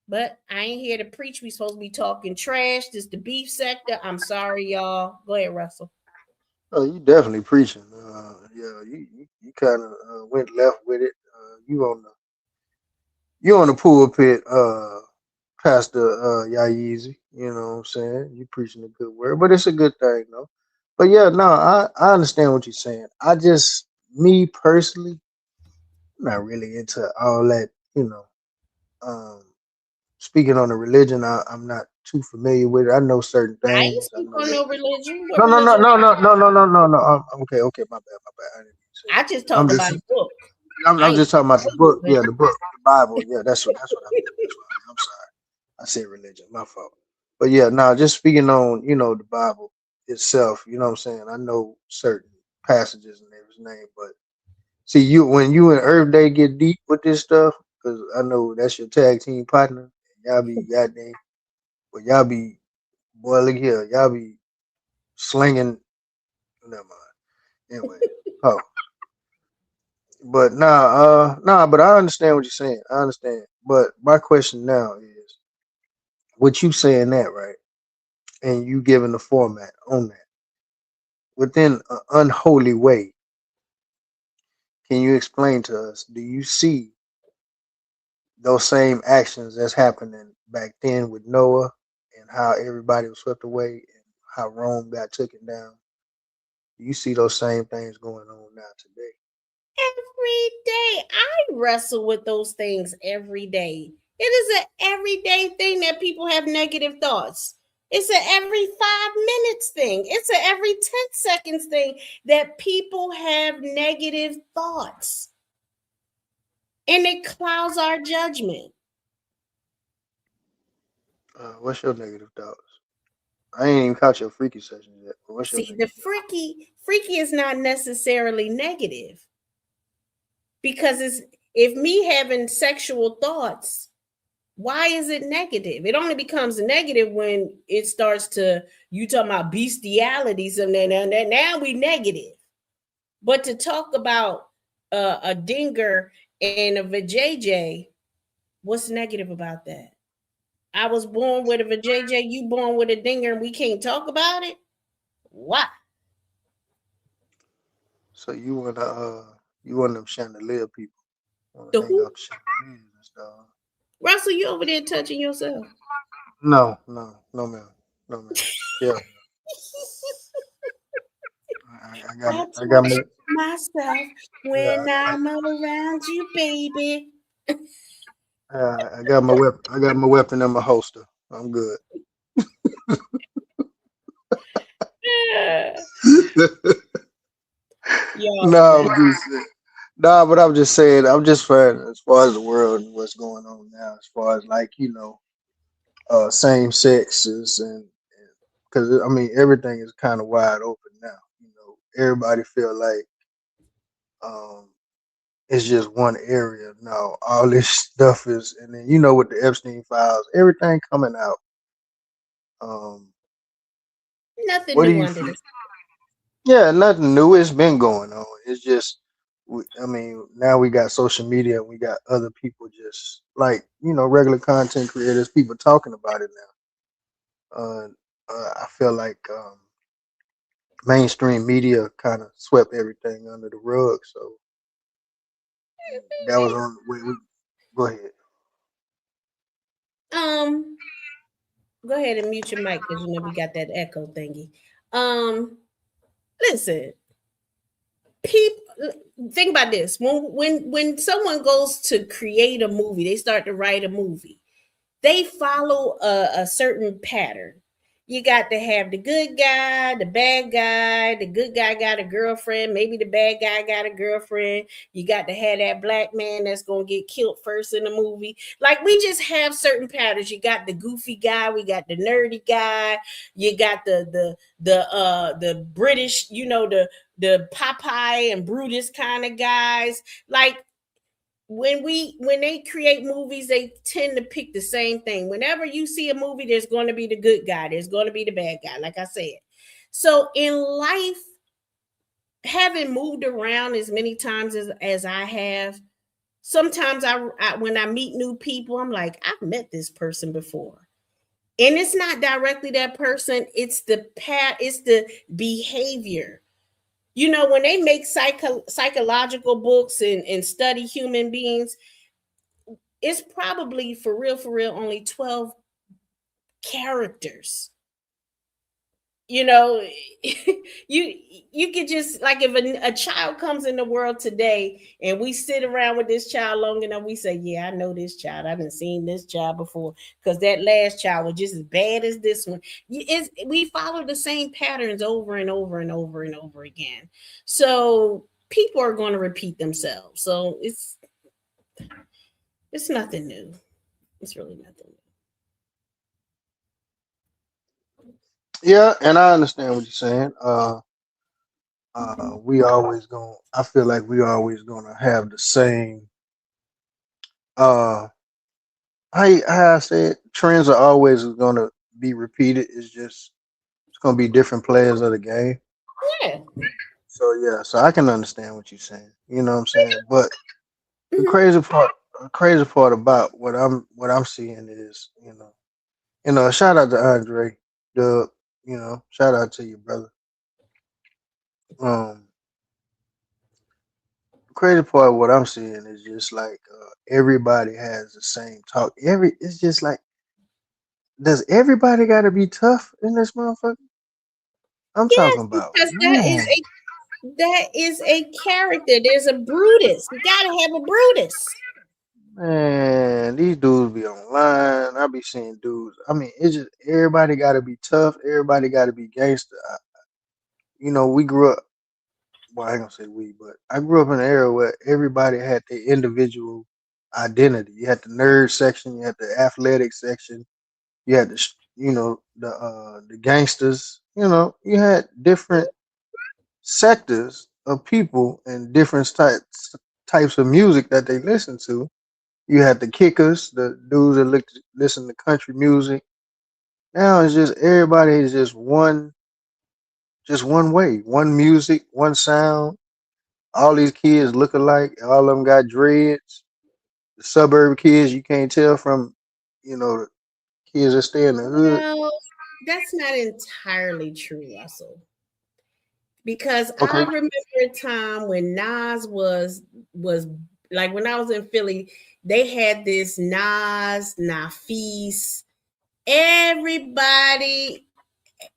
But I ain't here to preach. We supposed to be talking trash. This is the beef sector. I'm sorry, y'all. Go ahead, Russell. Oh, you definitely preaching. Yeah, you kind of went left with it. You on the pulpit, Pastor Yaya. You know what I'm saying? You preaching a good word, but it's a good thing, though. But yeah, no, I understand what you're saying. Me personally, I'm not really into all that, um, speaking on the religion, I'm not too familiar with it. I know certain I ain't things. I speak know on that. no religion. What No, no, no, religion? no, no, no, no, no, no, no. Okay, okay. My bad, my bad. I didn't mean to say I that. just I'm talked about just, a book. I'm I just talking about the book. ain't Yeah, the book, the Bible. Yeah, that's what I meant. That's what I meant. I'm sorry. I said religion. My fault. But yeah, now just speaking on, the Bible itself. You know what I'm saying? I know certain passages and everything, but see, when you and Earth Day get deep with this stuff, because I know that's your tag team partner. Y'all be goddamn, but y'all be boy, look here, y'all be slinging. Never mind. Anyway, oh, but but I understand what you're saying. I understand. But my question now is, what you saying that right, and you giving the format on that within an unholy way. Can you explain to us? Do you see those same actions that's happening back then with Noah and how everybody was swept away and how Rome got taken down? Do you see those same things going on now today? every day. I wrestle with those things every day. It is an everyday thing that people have negative thoughts. It's a every 5 minutes thing. It's a every 10 seconds thing that people have negative thoughts. And it clouds our judgment. What's your negative thoughts? I ain't even caught your freaky session yet. But what's your See, the negative thoughts? freaky is not necessarily negative because it's if me having sexual thoughts, why is it negative? It only becomes negative when it starts to you talking about bestiality. So now we negative. But to talk about a dinger and a vajayjay, what's negative about that? I was born with a vajayjay, you born with a dinger, and we can't talk about it. Why? So you want them chandelier people want The to hang who? out the chandeliers and stuff. Russell, you over there touching yourself. No, no, no, ma'am, no, ma'am. Yeah, I I got touch my, myself yeah, when I'm around you, baby. I got my weapon. I got my weapon in my holster. I'm good. Yeah. Y'all no, funny. nah, but I'm just saying. I'm just for as far as the world and what's going on now, as far as like same sexes and because I mean everything is kind of wide open now. Everybody feel like um it's just one area. No, all this stuff is, and then with the Epstein files, everything coming out. Um, Nothing what do new you under feel? the Yeah, nothing new. It's been going on. It's just, I mean, now we got social media. And we got other people just like regular content creators. People talking about it now. I feel like mainstream media kind of swept everything under the rug. So that was on. Go ahead. um. Go ahead and mute your mic because we got that echo thingy. Um. Listen, people. Think about this. When someone goes to create a movie, they start to write a movie. They follow a certain pattern. You got to have the good guy, the bad guy. The good guy got a girlfriend. Maybe the bad guy got a girlfriend. You got to have that black man that's going to get killed first in the movie. Like we just have certain patterns. You got the goofy guy. We got the nerdy guy. You got the British, the Popeye and Brutus kind of guys. Like when they create movies, they tend to pick the same thing. Whenever you see a movie, there's going to be the good guy, there's going to be the bad guy, like I said. So in life, having moved around as many times as I have, sometimes I when I meet new people, I'm like, I've met this person before. And it's not directly that person, it's the behavior. When they make psychological books and study human beings, it's probably for real, only 12 characters. you know, you you could just like if a child comes in the world today and we sit around with this child long enough, we say, yeah, I know this child. I haven't seen this child before because that last child was just as bad as this one. We follow the same patterns over and over and over and over again. So people are going to repeat themselves. So it's nothing new. It's really nothing Yeah, and I understand what you're saying. We always going I feel like we always gonna have the same uh how I said trends are always gonna be repeated. It's gonna be different players of the game. new. Yeah. So yeah, so I can understand what you're saying. You know what I'm saying? But the Mhm. crazy part about what I'm seeing is, shout out to Andre, the shout out to you, brother. Um the crazy part of what I'm seeing is just like everybody has the same talk. It's just like, does everybody gotta be tough in this motherfucker? I'm Yes, talking about, because man. that is a character. There's a Brutus. You gotta have a Brutus. Man, these dudes be online. I be seeing dudes. I mean, it's just everybody got to be tough. Everybody got to be gangster. We grew up. Well, I ain't gonna say we, but I grew up in an era where everybody had their individual identity. You had the nerd section. You had the athletic section. You had the gangsters. You had different sectors of people and different types of music that they listen to. You had the kickers, the dudes that listen to country music. Now it's just everybody is just one way, one music, one sound. All these kids look alike. All of them got dreads. The suburb kids, you can't tell from, the kids that stay in the hood. Well, that's not entirely true, Russell. Because I Okay. remember a time when Nas was like when I was in Philly, they had this Nas, Nafis, everybody,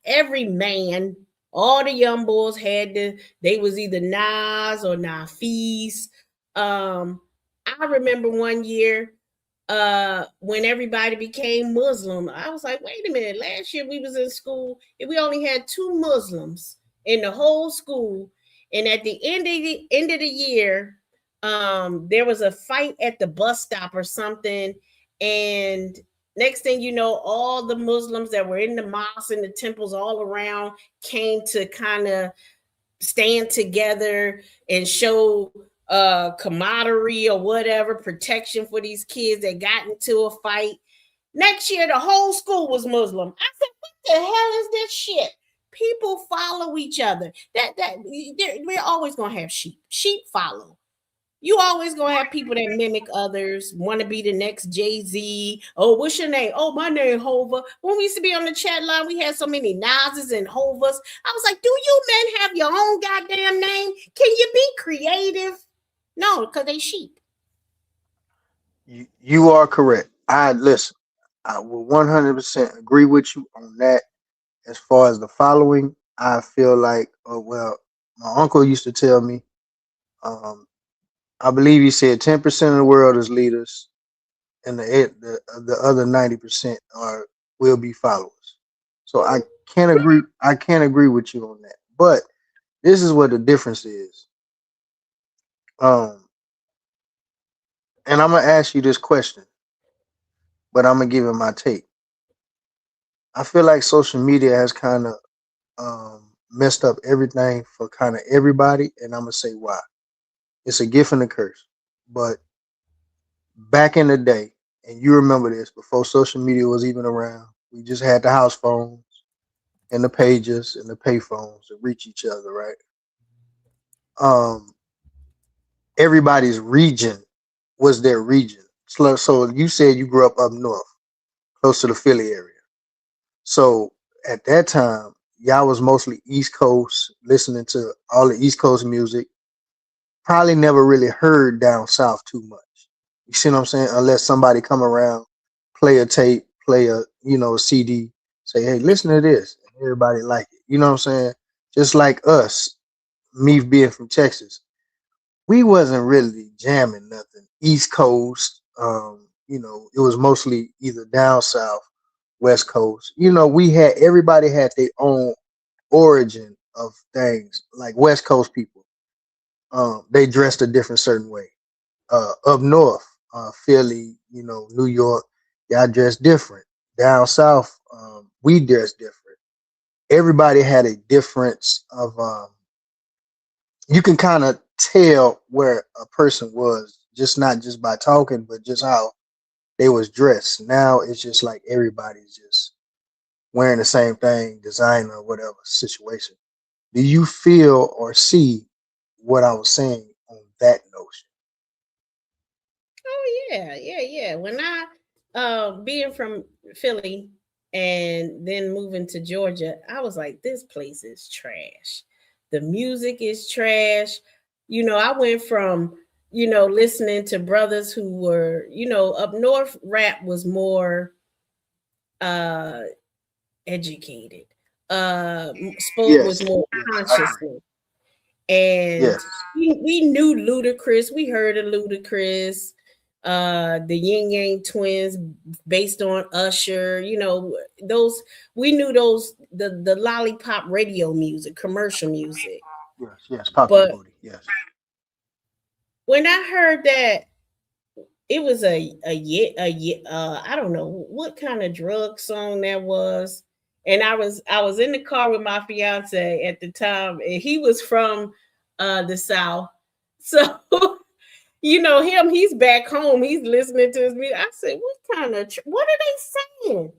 every man, all the young boys they was either Nas or Nafis. Um, I remember one year when everybody became Muslim, I was like, wait a minute, last year we was in school and we only had two Muslims in the whole school. And at the end of the year, there was a fight at the bus stop or something. And next thing you know, all the Muslims that were in the mosques and the temples all around came to kind of stand together and show camaraderie or whatever, protection for these kids that got into a fight. Next year, the whole school was Muslim. I said, what the hell is this shit? People follow each other. We're always gonna have sheep. Sheep follow. You always gonna have people that mimic others, want to be the next Jay-Z. Oh, what's your name? Oh, my name Hova. When we used to be on the chat line, we had so many Nas's and Hovas. I was like, do you men have your own goddamn name? Can you be creative? No, because they sheep. You are correct. I listen. I will 100% agree with you on that. As far as the following, I feel like, oh well, my uncle used to tell me. Um, I believe he said 10% of the world is leaders, and the other 90% are will be followers. So I can't agree. I can't agree with you on that. But this is what the difference is. Um, and I'm gonna ask you this question, but I'm gonna give it my take. I feel like social media has kind of messed up everything for kind of everybody, and I'm gonna say why. It's a gift and a curse. But back in the day, and you remember this before social media was even around, we just had the house phones and the pages and the pay phones to reach each other, right? Um, Everybody's region was their region. So you said you grew up north, close to the Philly area. So at that time, y'all was mostly East Coast, listening to all the East Coast music. Probably never really heard down south too much. You see what I'm saying? Unless somebody come around, play a tape, play a CD, say, hey, listen to this. And everybody like it. You know what I'm saying? Just like us, me being from Texas, we wasn't really jamming nothing. East Coast, it was mostly either down south, West Coast. We had everybody had their own origin of things. Like West Coast people, they dressed a different certain way. Up north, Philly, New York, y'all dress different. Down south, we dress different. Everybody had a difference of you can kind of tell where a person was, just not just by talking, but just how they was dressed. Now it's just like everybody's just wearing the same thing, designer or whatever situation. Do you feel or see what I was saying on that notion? Oh yeah. When I being from Philly and then moving to Georgia, I was like, this place is trash. The music is trash. I went from, listening to brothers who were, up north rap was more uh educated. Spoke with Yes, more yes, I agree. consciousness. And Yes, we knew Ludacris. We heard of Ludacris, the Yin Yang Twins, based on Usher. Those we knew those the lollipop radio music, commercial music. yes, popular But booty. Yes, when I heard that it was I don't know what kind of drug song that was, and I was in the car with my fiance at the time, and he was from the South, so him, he's back home, he's listening to his music. I said, what kind of what are they saying?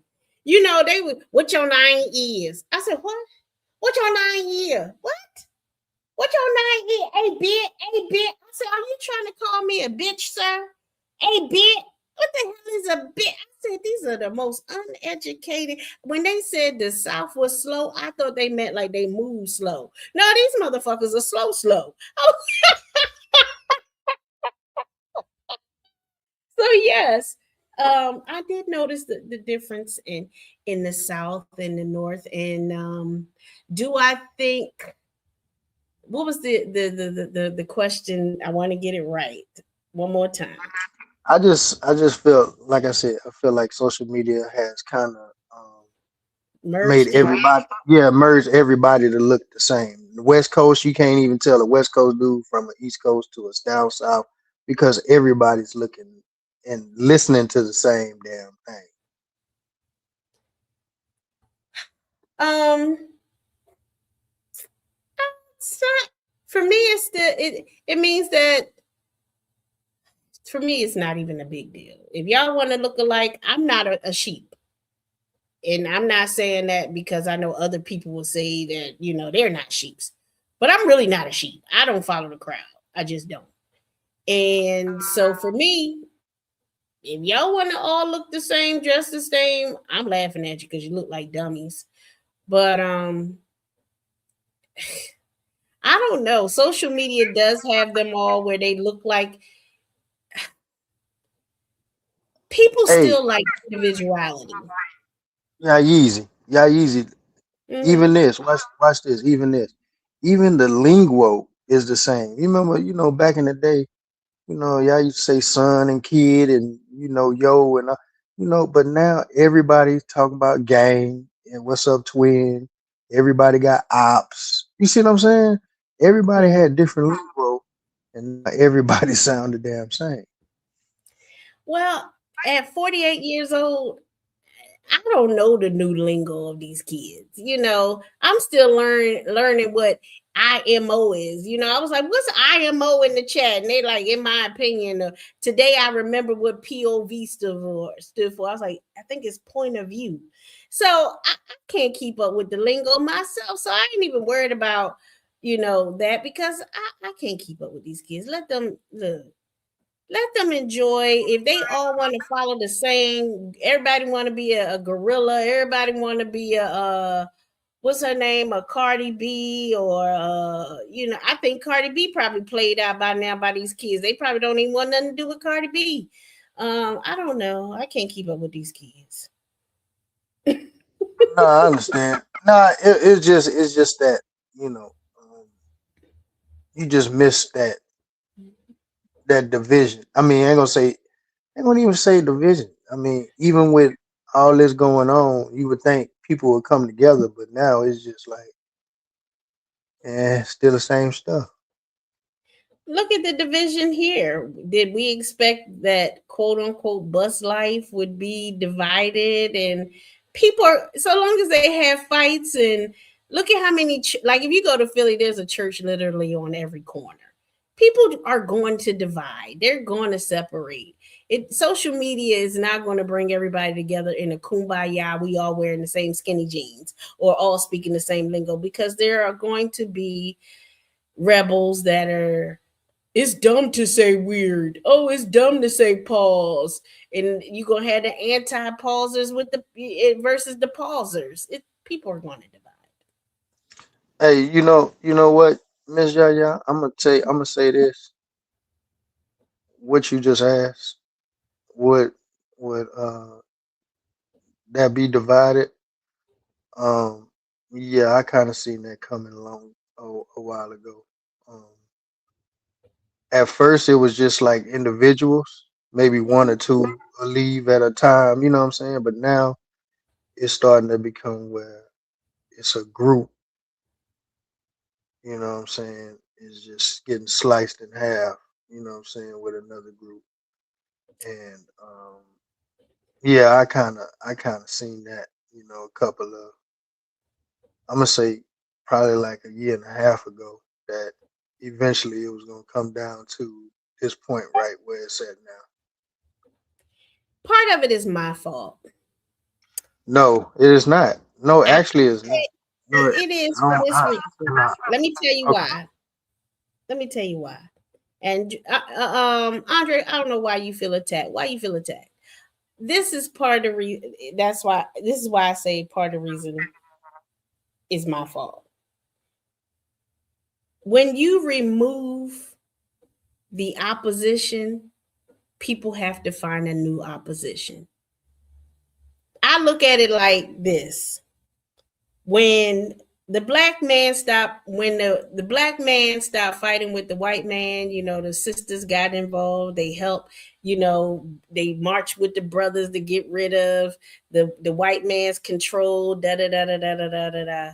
They would, what your name is. I said, what your name is? What your name is? A bit. I said, are you trying to call me a bitch, sir? A bit? What the hell is a bit? I said, these are the most uneducated. When they said the South was slow, I thought they meant like they move slow. No, these motherfuckers are slow. Oh, so yes. I did notice the difference in the South and the North. And do I think, what was the question? I want to get it right one more time. I just feel like I said, I feel like social media has kind of made Merged it. everybody, yeah, merged everybody to look the same. The West Coast, you can't even tell a West Coast dude from the East Coast to a down South because everybody's looking and listening to the same damn thing. Um, so for me, it means that for me, it's not even a big deal. If y'all want to look alike, I'm not a sheep. And I'm not saying that because I know other people will say that, they're not sheeps. But I'm really not a sheep. I don't follow the crowd. I just don't. And so for me, if y'all want to all look the same, dress the same, I'm laughing at you because you look like dummies. But I don't know. Social media does have them all where they look like people Hey, still like individuality. yeah, easy, yeah, easy. Even Mm-hmm. this, watch this. Even this, even the lingo is the same. You remember, back in the day, y'all used to say son and kid and yo and but now everybody's talking about gang and what's up twin. Everybody got ops. You see what I'm saying? Everybody Mm-hmm. had different lingo, and now everybody sound the damn same. Well, at 48 years old, I don't know the new lingo of these kids. I'm still learning what IMO is. I was like, what's IMO in the chat? And they like, in my opinion, today I remember what POV stood for. I was like, I think it's point of view. So I can't keep up with the lingo myself. So I ain't even worried about, that because I can't keep up with these kids. Let them enjoy. If they all want to follow the same, everybody want to be a gorilla, everybody want to be a what's her name, a Cardi B, or I think Cardi B probably played out by now by these kids. They probably don't even want nothing to do with Cardi B. I don't know. I can't keep up with these kids. No, I understand. Nah, it's just that you know you just miss that division. I mean, ain't gonna even say division. I mean, even with all this going on, you would think people would come together, but now it's just like, still the same stuff. Look at the division here. Did we expect that quote unquote bus life would be divided and people are so long as they have fights and look at how many like if you go to Philly, there's a church literally on every corner. People are going to divide. They're going to separate. Social media is not going to bring everybody together in a kumbaya. We all wearing the same skinny jeans or all speaking the same lingo because there are going to be rebels that are it's dumb to say weird. Oh, it's dumb to say pause. And you're gonna have the anti-pausers with the versus the pausers. People are gonna divide. Hey, you know what, Miss Yaya, I'm gonna say this. What you just asked, would would that be divided? Um, yeah, I kind of seen that coming along a while ago. Um, at first, it was just like individuals, maybe one or two will leave at a time. You know what I'm saying? But now it's starting to become where it's a group. You know what I'm saying? It's just getting sliced in half. You know what I'm saying with another group, and yeah, I kind of seen that. You know, a couple of I'm gonna say probably like a year and a half ago that eventually it was gonna come down to this point right where it's at now. Part of it is my fault. No, it is not. No, I, actually, it's not. No, it is I for don't. this reason. I, Let me tell you okay. why. Let me tell you why. And Andre, I don't know why you feel attacked. Why you feel attacked? This is part of that's why this is why I say part of the reason is my fault. When you remove the opposition, people have to find a new opposition. I look at it like this. When the black man stopped fighting with the white man, the sisters got involved, they helped, they marched with the brothers to get rid of the white man's control, da da da da da da da da da.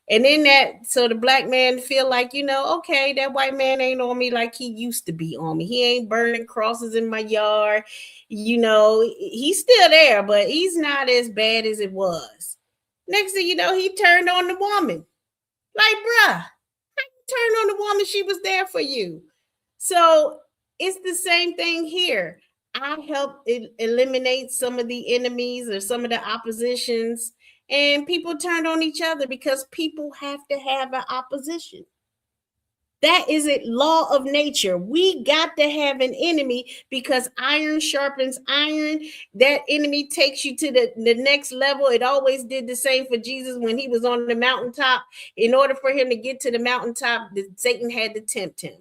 And then so the black man feel like, okay, that white man ain't on me like he used to be on me. He ain't burning crosses in my yard. He's still there, but he's not as bad as it was. Next thing you know, he turned on the woman. Like, bruh, turn on the woman. She was there for you. So it's the same thing here. I helped eliminate some of the enemies or some of the oppositions, and people turned on each other because people have to have an opposition. That is a law of nature. We got to have an enemy because iron sharpens iron. That enemy takes you to the next level. It always did the same for Jesus when he was on the mountaintop. In order for him to get to the mountaintop, Satan had to tempt him.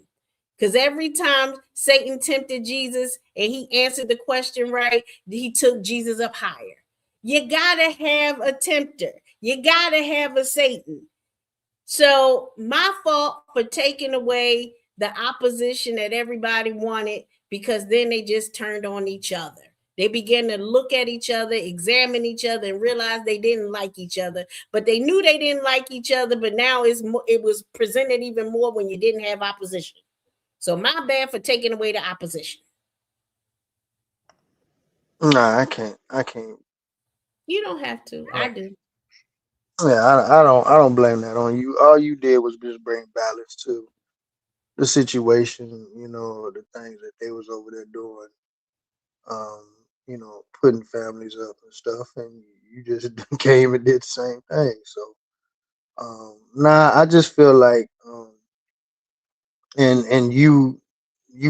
Because every time Satan tempted Jesus and he answered the question right, he took Jesus up higher. You got to have a tempter. You got to have a Satan. So my fault for taking away the opposition that everybody wanted because then they just turned on each other. They began to look at each other, examine each other, and realize they didn't like each other. But they knew they didn't like each other. But now it was presented even more when you didn't have opposition. So my bad for taking away the opposition. Nah, I can't. I can't. You don't have to. I do. Yeah, I don't blame that on you. All you did was just bring balance to the situation. You know, the things that they was over there doing. Putting families up and stuff, and you just came and did the same thing. So, nah, I just feel like, and you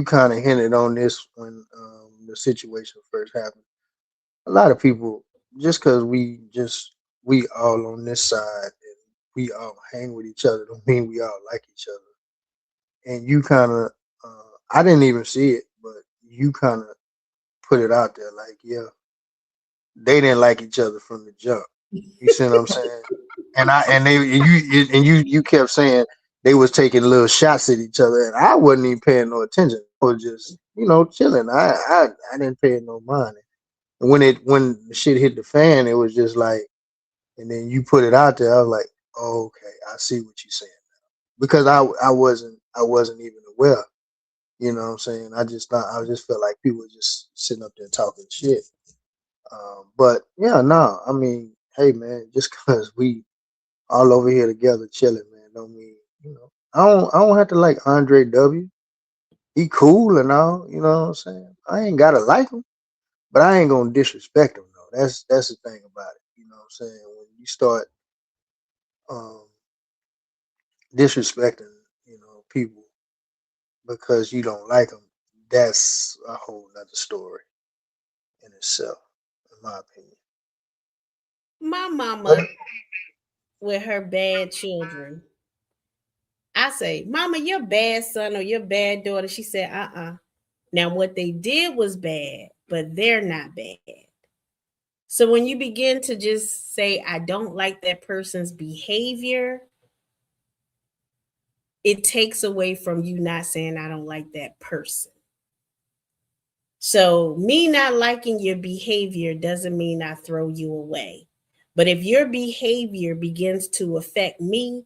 kind of hinted on this when the situation first happened. A lot of people, just because we all on this side and we all hang with each other, don't mean we all like each other. And you kind of, I didn't even see it, but you kind of put it out there, like, yeah, they didn't like each other from the jump. You see what I'm saying? And you kept saying they was taking little shots at each other, and I wasn't even paying no attention. I was just chilling. I didn't pay it no mind. And when the shit hit the fan, it was just like, and then you put it out there. I was like, oh, okay, I see what you're saying, because I wasn't even aware. You know what I'm saying? I just felt like people were just sitting up there talking shit. But yeah, no, I mean, hey man, just cause we all over here together chilling, man, don't mean I don't have to like Andre W. He cool and all, you know what I'm saying? I ain't gotta like him, but I ain't gonna disrespect him though. That's the thing about it. You know what I'm saying? When you start um disrespecting, people because you don't like them, that's a whole nother story in itself, in my opinion. My But mama with her bad children. I say, Mama, your bad son or your bad daughter. She said, Now, what they did was bad, but they're not bad. So when you begin to just say, I don't like that person's behavior, it takes away from you not saying, I don't like that person. So me not liking your behavior doesn't mean I throw you away. But if your behavior begins to affect me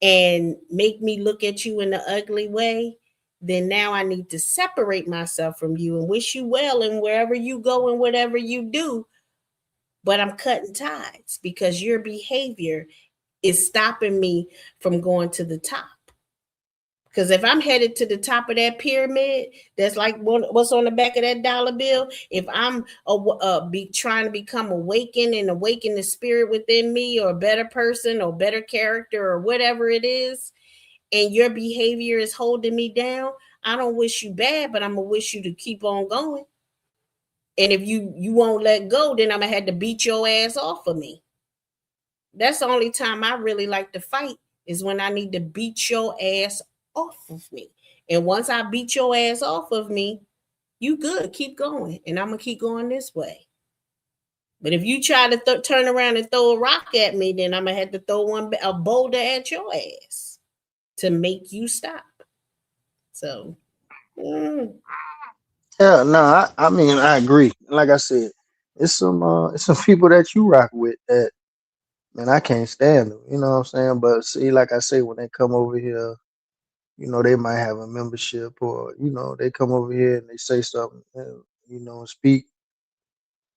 and make me look at you in an ugly way, then now I need to separate myself from you and wish you well and wherever you go and whatever you do. But I'm cutting ties because your behavior is stopping me from going to the top. Because if I'm headed to the top of that pyramid, that's like what's on the back of that dollar bill. If I'm trying to become awakened and awaken the spirit within me, or a better person or better character or whatever it is, and your behavior is holding me down, I don't wish you bad, but I'm gonna wish you to keep on going. And if you won't let go, then I'm gonna have to beat your ass off of me. That's the only time I really like to fight, is when I need to beat your ass off of me. And once I beat your ass off of me, you good. Keep going. And I'm going to keep going this way. But if you try to turn around and throw a rock at me, then I'm going to have to throw a boulder at your ass to make you stop. So, yeah, no, I mean I agree. Like I said, it's some people that you rock with that, man, I can't stand them. You know what I'm saying? But see, like I say, when they come over here, they might have a membership, or they come over here and they say something, and speak.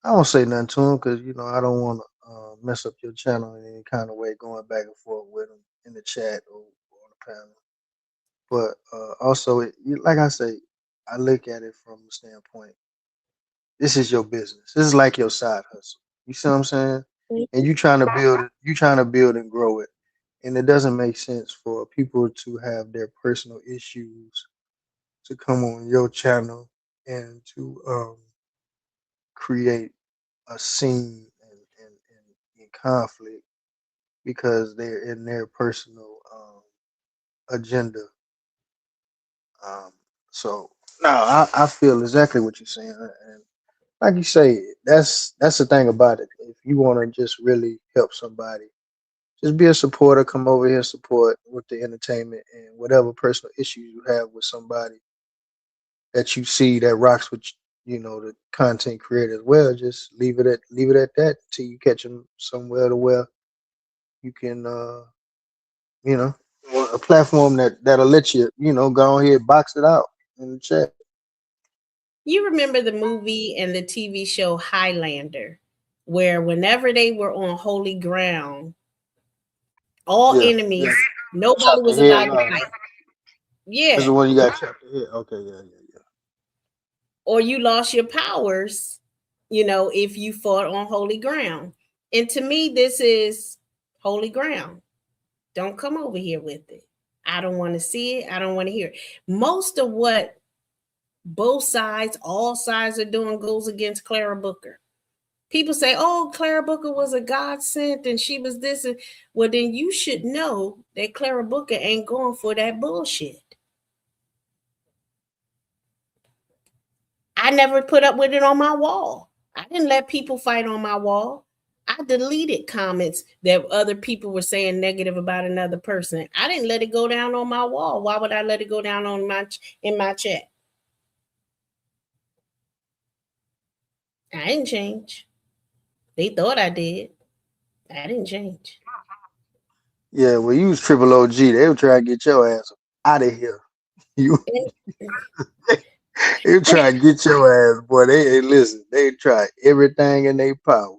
I don't say nothing to them because I don't want to mess up your channel in any kind of way, going back and forth with them in the chat or on the panel. But also, like I say, I look at it from the standpoint: this is your business. This is like your side hustle. You see what I'm saying? And you trying to build and grow it. And it doesn't make sense for people to have their personal issues to come on your channel and to create a scene and conflict because they're in their personal agenda. Um, so no, I feel exactly what you're saying, and like you say, that's the thing about it. If you want to just really help somebody, just be a supporter. Come over here, support with the entertainment and whatever personal issues you have with somebody that you see that rocks with the content creator as well. Just leave it at that till you catch them somewhere to where you can you know a platform that'll let you go ahead box it out in the chat. you remember the movie and the TV show Highlander, where whenever they were on holy ground, all Yeah, yeah. enemies, nobody Chop the was head allowed to off. fight. That's Yeah. the one you got chopped the head. Okay, yeah, yeah, Or you lost your powers, if you fought on holy ground. And to me, this is holy ground. Don't come over here with it. I don't want to see it. I don't want to hear it. Most of what both sides, all sides are doing goes against Clara Booker. People say, oh, Clara Booker was a God sent and she was this. And, well, then you should know that Clara Booker ain't going for that bullshit. I never put up with it on my wall. I didn't let people fight on my wall. I deleted comments that other people were saying negative about another person. I didn't let it go down on my wall. Why would I let it go down on in my chat? I didn't change. They thought I did. I didn't change. Yeah, well, you was triple OG. They were trying to get your ass out of here. You, they were trying to get your ass, boy. They listen. They tried everything in their power.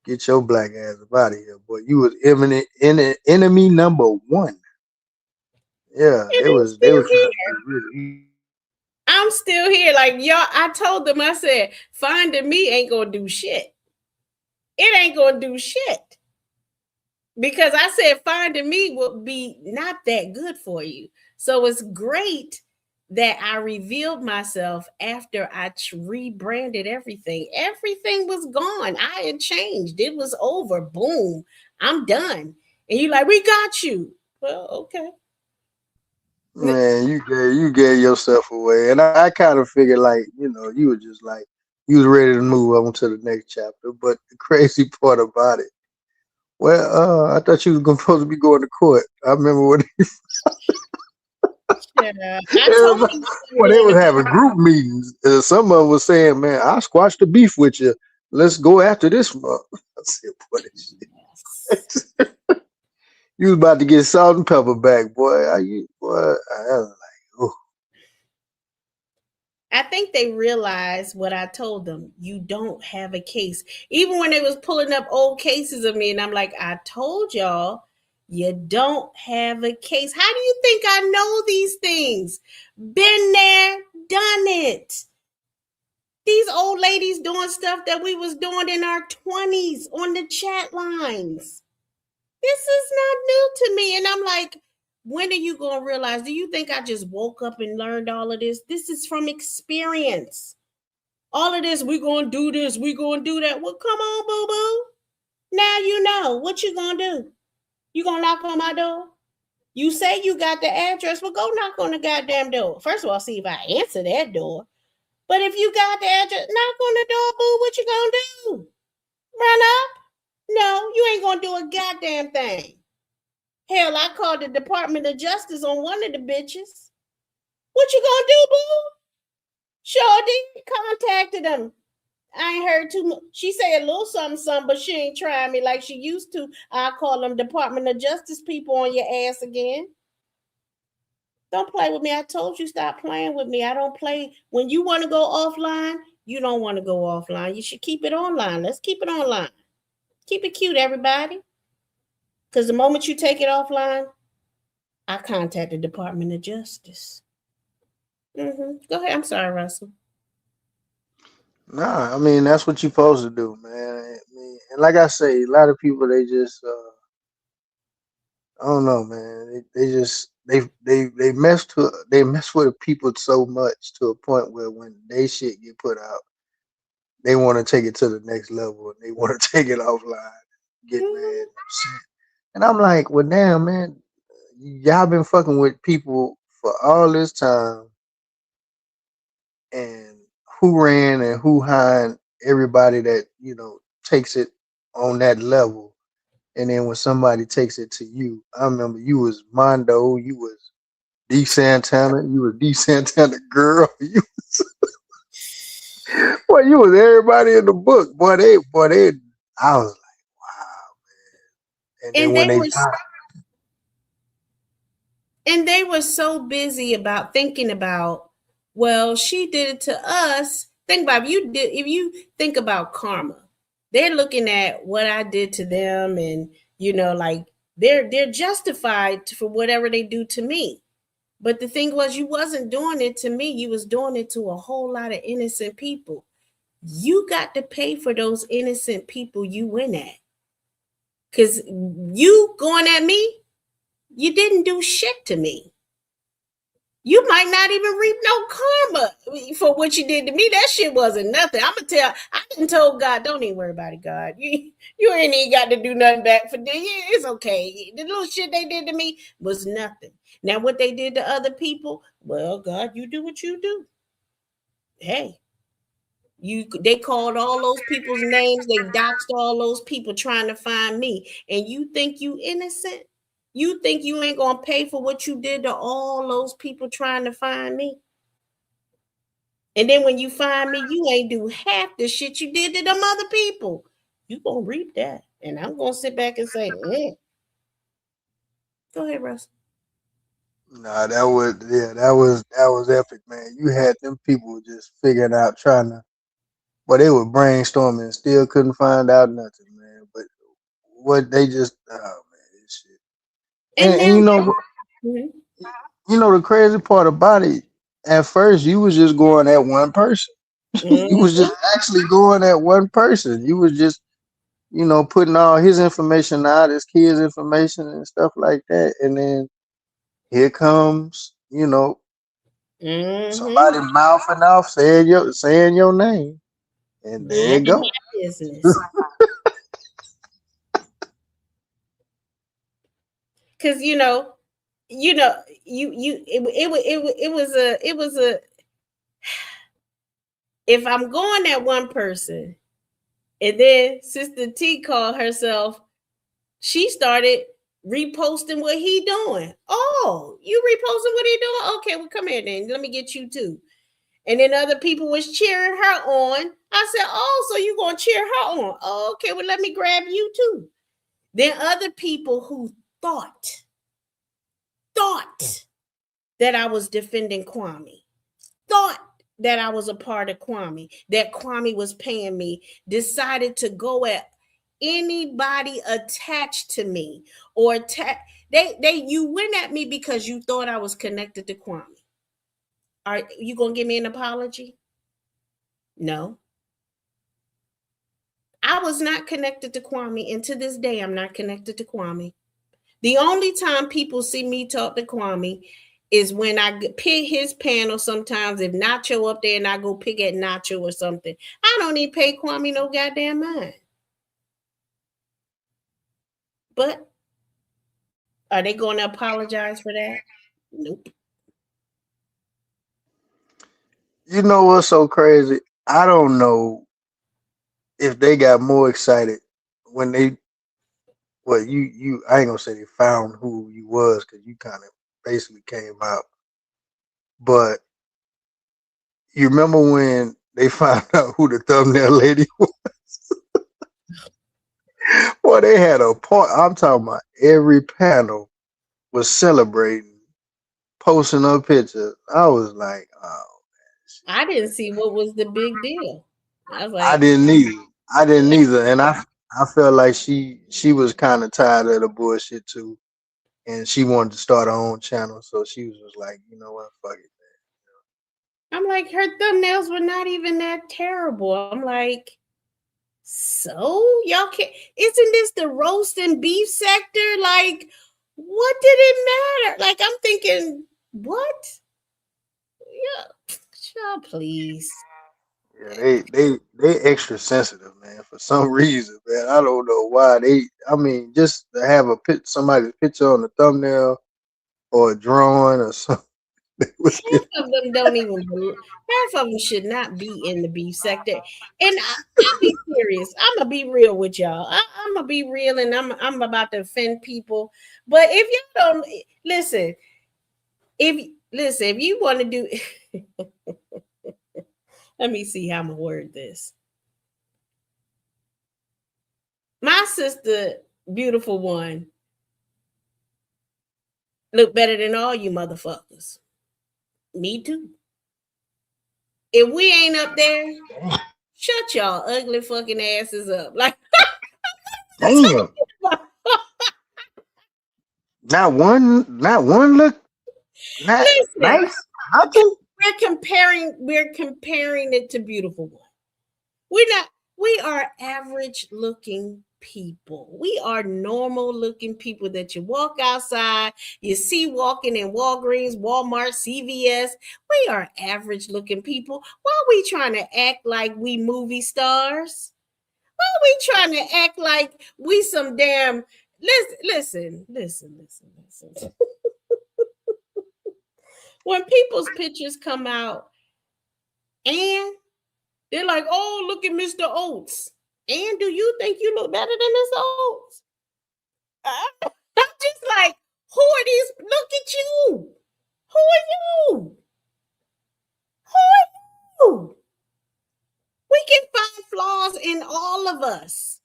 Get your black ass up out of here, boy. You was imminent enemy number one. Yeah, And they I'm was trying still here. to get rid of you. I'm still here. Like y'all, I told them, I said, finding me ain't gonna do shit. It ain't gonna do shit. Because I said finding me would be not that good for you. So it's great that I revealed myself after I rebranded everything. Everything was gone. I had changed. It was over. Boom. I'm done. And you like, we got you. Well, okay. Man, you gave yourself away, and I kind of figured like you were just like you was ready to move on to the next chapter. But the crazy part about it, well, I thought you was supposed to be going to court. I remember when I told everybody, them I'm when they going was to having group meetings, some of them was saying, "Man, I squashed the beef with you. Let's go after this month." I said, "Boy, this shit." You was about to get salt and pepper back, boy. I was like, oh. I think they realized what I told them. You don't have a case. Even when they was pulling up old cases of me, and I'm like, I told y'all, you don't have a case. How do you think I know these things? Been there, done it. These old ladies doing stuff that we was doing in our 20s on the chat lines. This is not new to me. And I'm like, when are you going to realize? Do you think I just woke up and learned all of this? This is from experience. All of this, we're going to do this, we're going to do that. Well, come on, boo-boo. Now you know. What you going to do? You going to knock on my door? You say you got the address. Well, go knock on the goddamn door. First of all, see if I answer that door. But if you got the address, knock on the door, boo. What you going to do? Run up? No, you ain't going to do a goddamn thing. Hell, I called the Department of Justice on one of the bitches. What you gonna do, boo? Sure did. Contacted them. I ain't heard too much. She said a little something, but she ain't trying me like she used to. I call them Department of Justice people on your ass again. Don't play with me. I told you stop playing with me. I don't play. When you want to go offline, you don't want to go offline. You should keep it online. Let's keep it online. Keep it cute, everybody. Because the moment you take it offline, I contact the Department of Justice. Go ahead. I'm sorry, Russell. Nah, I mean that's what you're supposed to do, man. And like I say, a lot of people they just I don't know, man. They just they mess with people so much to a point where when they shit get put out, they want to take it to the next level and they want to take it offline, get mad and shit. And I'm like, well, damn, man, y'all been fucking with people for all this time, and who ran and who hired everybody that takes it on that level. And then when somebody takes it to you, I remember you was Mondo, you was D Santana, you was D Santana girl, you boy, you was everybody in the book, boy, I was like, wow, man. And then And when they they were and they were so busy about thinking about, well, she did it to us. Think about if you think about karma, they're looking at what I did to them, and like they're justified for whatever they do to me. But the thing was, you wasn't doing it to me. You was doing it to a whole lot of innocent people. You got to pay for those innocent people you went at. Because you going at me, you didn't do shit to me. You might not even reap no karma for what you did to me. That shit wasn't nothing. I'm gonna tell. I didn't told God, don't even worry about it, God. You ain't even got to do nothing back for them. It's okay. The little shit they did to me was nothing. Now what they did to other people, well, God, you do what you do. Hey, They called all those people's names, they doxed all those people trying to find me. And you think you innocent? You think you ain't gonna pay for what you did to all those people trying to find me? And then when you find me, you ain't do half the shit you did to them other people. You gonna reap that. And I'm gonna sit back and say, Go ahead, Russ. Nah, that was epic, man. You had them people just figuring out trying to, but they were brainstorming and still couldn't find out nothing, man. But what they just, oh man, this shit. And And now, you know the crazy part about it. At first, you was just going at one person. You was just actually going at one person. You was just, putting all his information out, his kids' information and stuff like that. And then here comes, somebody mouthing off, saying your name, and there you minding go. my business. Because it was a if I'm going at one person, and then Sister T called herself, she started reposting what he doing. Oh, you reposting what he doing? Okay, well, come here then. Let me get you too. And then other people was cheering her on. I said, oh, so you gonna cheer her on? Oh, okay, well, let me grab you too. Then other people who thought that I was defending Kwame, thought that I was a part of Kwame, that Kwame was paying me, decided to go at anybody attached to me or you went at me because you thought I was connected to Kwame. Are you gonna give me an apology? No. I was not connected to Kwame, and to this day, I'm not connected to Kwame. The only time people see me talk to Kwame is when I pick his panel sometimes. If Nacho up there and I go pick at Nacho or something, I don't even pay Kwame no goddamn mind. But are they going to apologize for that? Nope. You know what's so crazy? I don't know if they got more excited when they, well, I ain't gonna say they found who you was because you kind of basically came out, but you remember when they found out who the thumbnail lady was? Boy, they had a part. I'm talking about every panel was celebrating, posting up pictures. I was like, oh. I didn't see what was the big deal. I was I like, didn't either. I didn't either, and I felt like she was kind of tired of the bullshit too, and she wanted to start her own channel, so she was just like, you know what, fuck it. I'm like, her thumbnails were not even that terrible. I'm like, so y'all can't, isn't this the roast and beef sector? Like, what did it matter? Like, I'm thinking, what? Yeah, y'all, please. Yeah, they extra sensitive, man, for some reason, man. I don't know why I mean, just to have somebody's picture on the thumbnail or a drawing or something. They was Half getting, of them don't even, half of them should not be in the beef sector. And I'll be serious. I'm gonna be real with y'all. I'm gonna be real, and I'm about to offend people. But if you don't listen, if you want to do, let me see how I'm gonna word this. My sister, beautiful one, look better than all you motherfuckers. Me too. If we ain't up there, shut y'all ugly fucking asses up. Like, damn. Not one look not listen, nice. Nothing. we're comparing it to beautiful one. We are average looking people. We are normal looking people that you walk outside, you see walking in Walgreens, Walmart, CVS. We are average looking people. Why are we trying to act like we movie stars? Why are we trying to act like we some damn listen. When people's pictures come out and They're like, oh, look at Mr. Oates. And do you think you look better than Mr. Oates? I'm just like, who are these? Look at you. Who are you? Who are you? We can find flaws in all of us.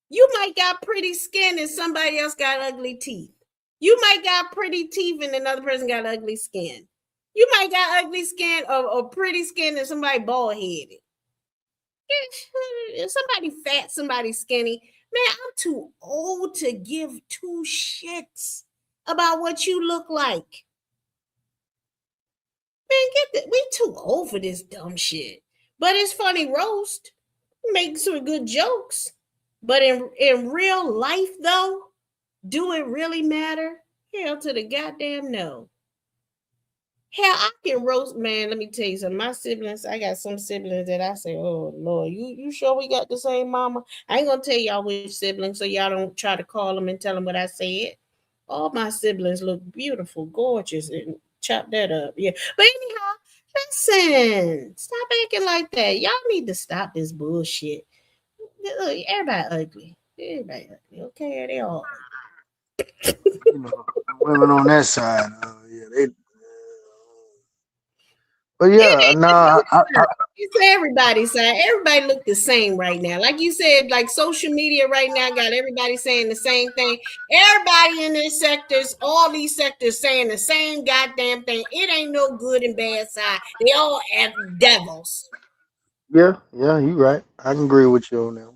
You might got pretty skin and somebody else got ugly teeth. You might got pretty teeth and another person got ugly skin. You might got ugly skin or pretty skin and somebody bald headed. Somebody fat, somebody skinny. Man, I'm too old to give two shits about what you look like. Man, get that. We too old for this dumb shit. But it's funny roast. Make some good jokes. But in real life, though, do it really matter? Hell to the goddamn no. Hell, I can roast, man. Let me tell you something. My siblings, I got some siblings that I say, oh Lord, you sure we got the same mama? I ain't gonna tell y'all which siblings, so y'all don't try to call them and tell them what I said. All my siblings look beautiful, gorgeous, and chop that up. Yeah. But anyhow, listen, stop acting like that. Y'all need to stop this bullshit. Look, everybody ugly. Everybody ugly. Okay, they all ugly. You know, women on that side, yeah, they. But yeah, nah, It's everybody's side. Everybody look the same right now. Like you said, like social media right now got everybody saying the same thing. Everybody in these sectors, all these sectors saying the same goddamn thing. It ain't no good and bad side. They all have devils. yeah, you right. I can agree with you on that.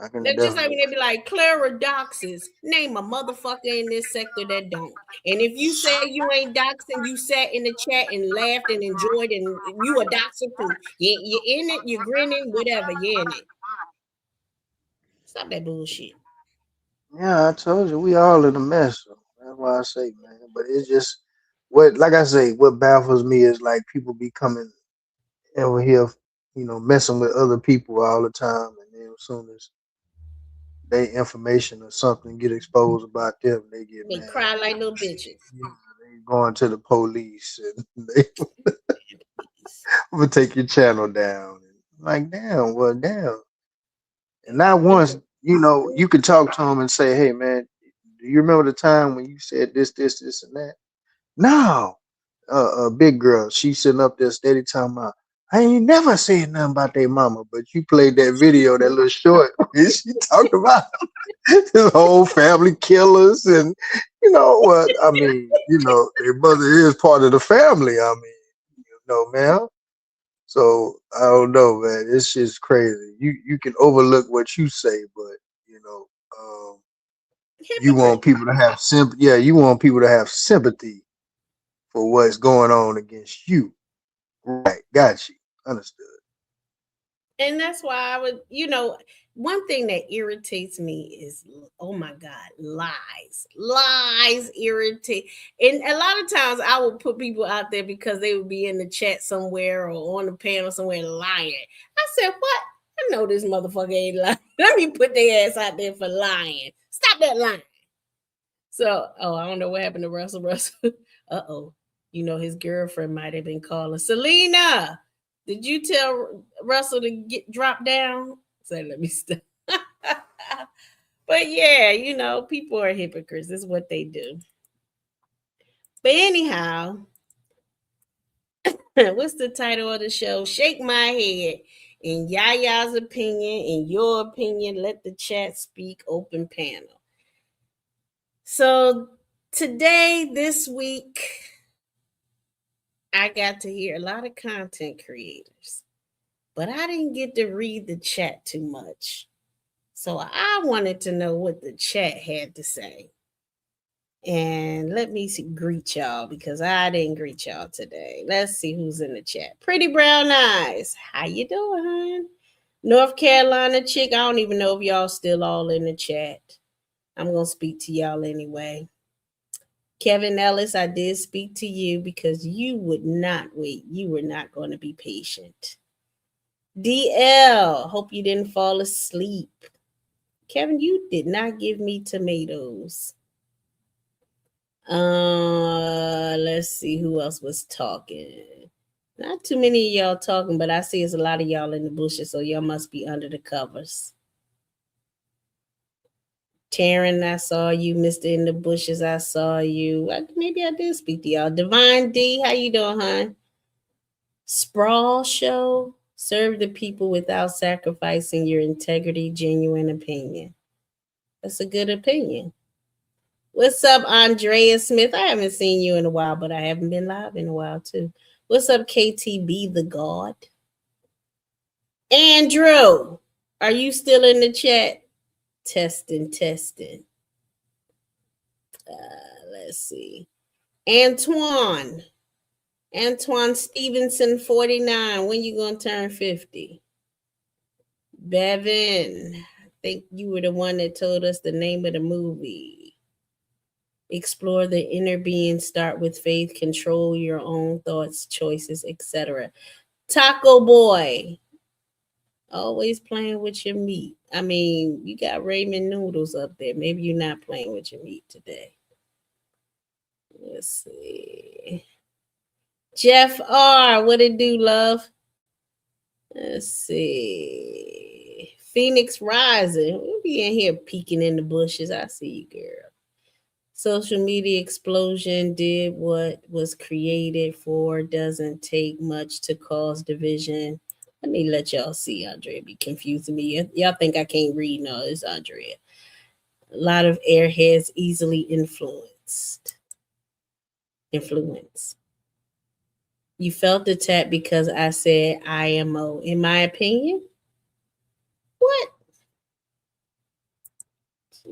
I can They're just like definitely. when they be like Claradoxes. Name a motherfucker in this sector that don't. And if you say you ain't doxing, you sat in the chat and laughed and enjoyed, and you a doxer too. You're in it, you're grinning, whatever, you're in it. Stop that bullshit. Yeah, I told you we all in a mess. So that's why I say, man. But it's just what, like I say, what baffles me is like people be coming over here, messing with other people all the time, and then as soon as they information or something get exposed about them, they get They mad. cry like little bitches. Yeah, they going to the police and they will take your channel down. Like, damn, well, damn. And not once, you could talk to them and say, hey, man, do you remember the time when you said this, and that? No. A big girl, she sitting up there steady talking about, I ain't never said nothing about their mama, but you played that video, that little short, and she talked about his whole family killers, and you know what? I mean, their mother is part of the family. I mean, man. So I don't know, man. It's just crazy. You can overlook what you say, but you Hypocrite. want people to have sympathy. Yeah, you want people to have sympathy for what's going on against you. Right? Got you. Understood. And that's why I would, one thing that irritates me is, oh my God, lies. Lies irritate. And a lot of times I will put people out there because they would be in the chat somewhere or on the panel somewhere lying. I said, what? I know this motherfucker ain't lying. Let me put their ass out there for lying. Stop that lying. So, I don't know what happened to Russell. Uh-oh. His girlfriend might have been calling. Selena, did you tell Russell to get dropped down? Say, let me stop. But yeah, people are hypocrites. This is what they do. But anyhow, what's the title of the show? Shake My Head. In Yaya's opinion, in your opinion, let the chat speak, open panel. So today, this week, I got to hear a lot of content creators, but I didn't get to read the chat too much. So I wanted to know what the chat had to say. And let me greet y'all because I didn't greet y'all today. Let's see who's in the chat. Pretty Brown Eyes. How you doing, hon? North Carolina chick. I don't even know if y'all still all in the chat. I'm going to speak to y'all anyway. Kevin Ellis, I did speak to you because you would not wait. You were not going to be patient. DL, hope you didn't fall asleep. Kevin, you did not give me tomatoes. Let's see who else was talking. Not too many of y'all talking, but I see it's a lot of y'all in the bushes, so y'all must be under the covers. Taryn, I saw you. Mr. In the Bushes, I saw you. Maybe I did speak to y'all. Divine D, how you doing, hon? Sprawl Show, serve the people without sacrificing your integrity, genuine opinion. That's a good opinion. What's up, Andrea Smith? I haven't seen you in a while, but I haven't been live in a while, too. What's up, KTB the God? Andrew, are you still in the chat? Testing. Let's see. Antoine Stevenson, 49. When you gonna turn 50? Bevan, I think you were the one that told us the name of the movie. Explore the inner being, start with faith, control your own thoughts, choices, etc. Taco Boy, always playing with your meat. I mean, you got ramen noodles up there. Maybe you're not playing with your meat today. Let's see. Jeff R, what it do, love? Let's see. Phoenix Rising. We'll be in here peeking in the bushes. I see you, girl. Social media explosion did what was created for. Doesn't take much to cause division. Let me let y'all see. Andrea be confusing me. Y'all think I can't read? No, it's Andrea. A lot of airheads easily influenced. You felt attacked because I said IMO. In my opinion? What?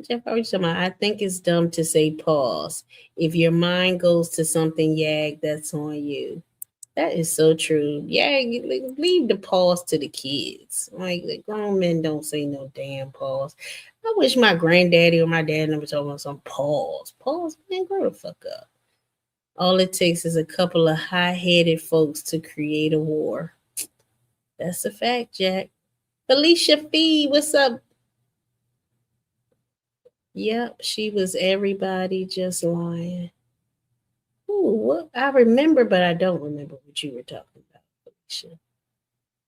Jeff, I think it's dumb to say pause. If your mind goes to something, yag, that's on you. That is so true. Yeah, leave the pause to the kids. Like, the grown men don't say no damn pause. I wish my granddaddy or my dad never told me some pause. Pause, man, grow the fuck up. All it takes is a couple of high-headed folks to create a war. That's a fact, Jack. Felicia Fee, what's up? Yep, she was everybody just lying. Ooh, what? I remember, but I don't remember what you were talking about, Felicia.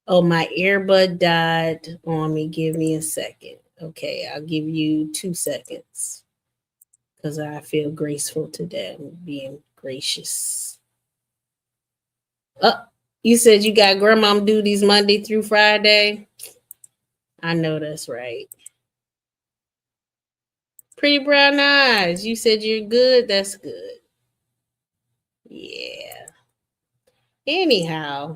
Oh, my earbud died on me. Give me a second. Okay, I'll give you 2 seconds because I feel graceful today. I'm being gracious. Oh, you said you got grandmom duties Monday through Friday? I know that's right. Pretty brown eyes. You said you're good? That's good. Yeah. Anyhow.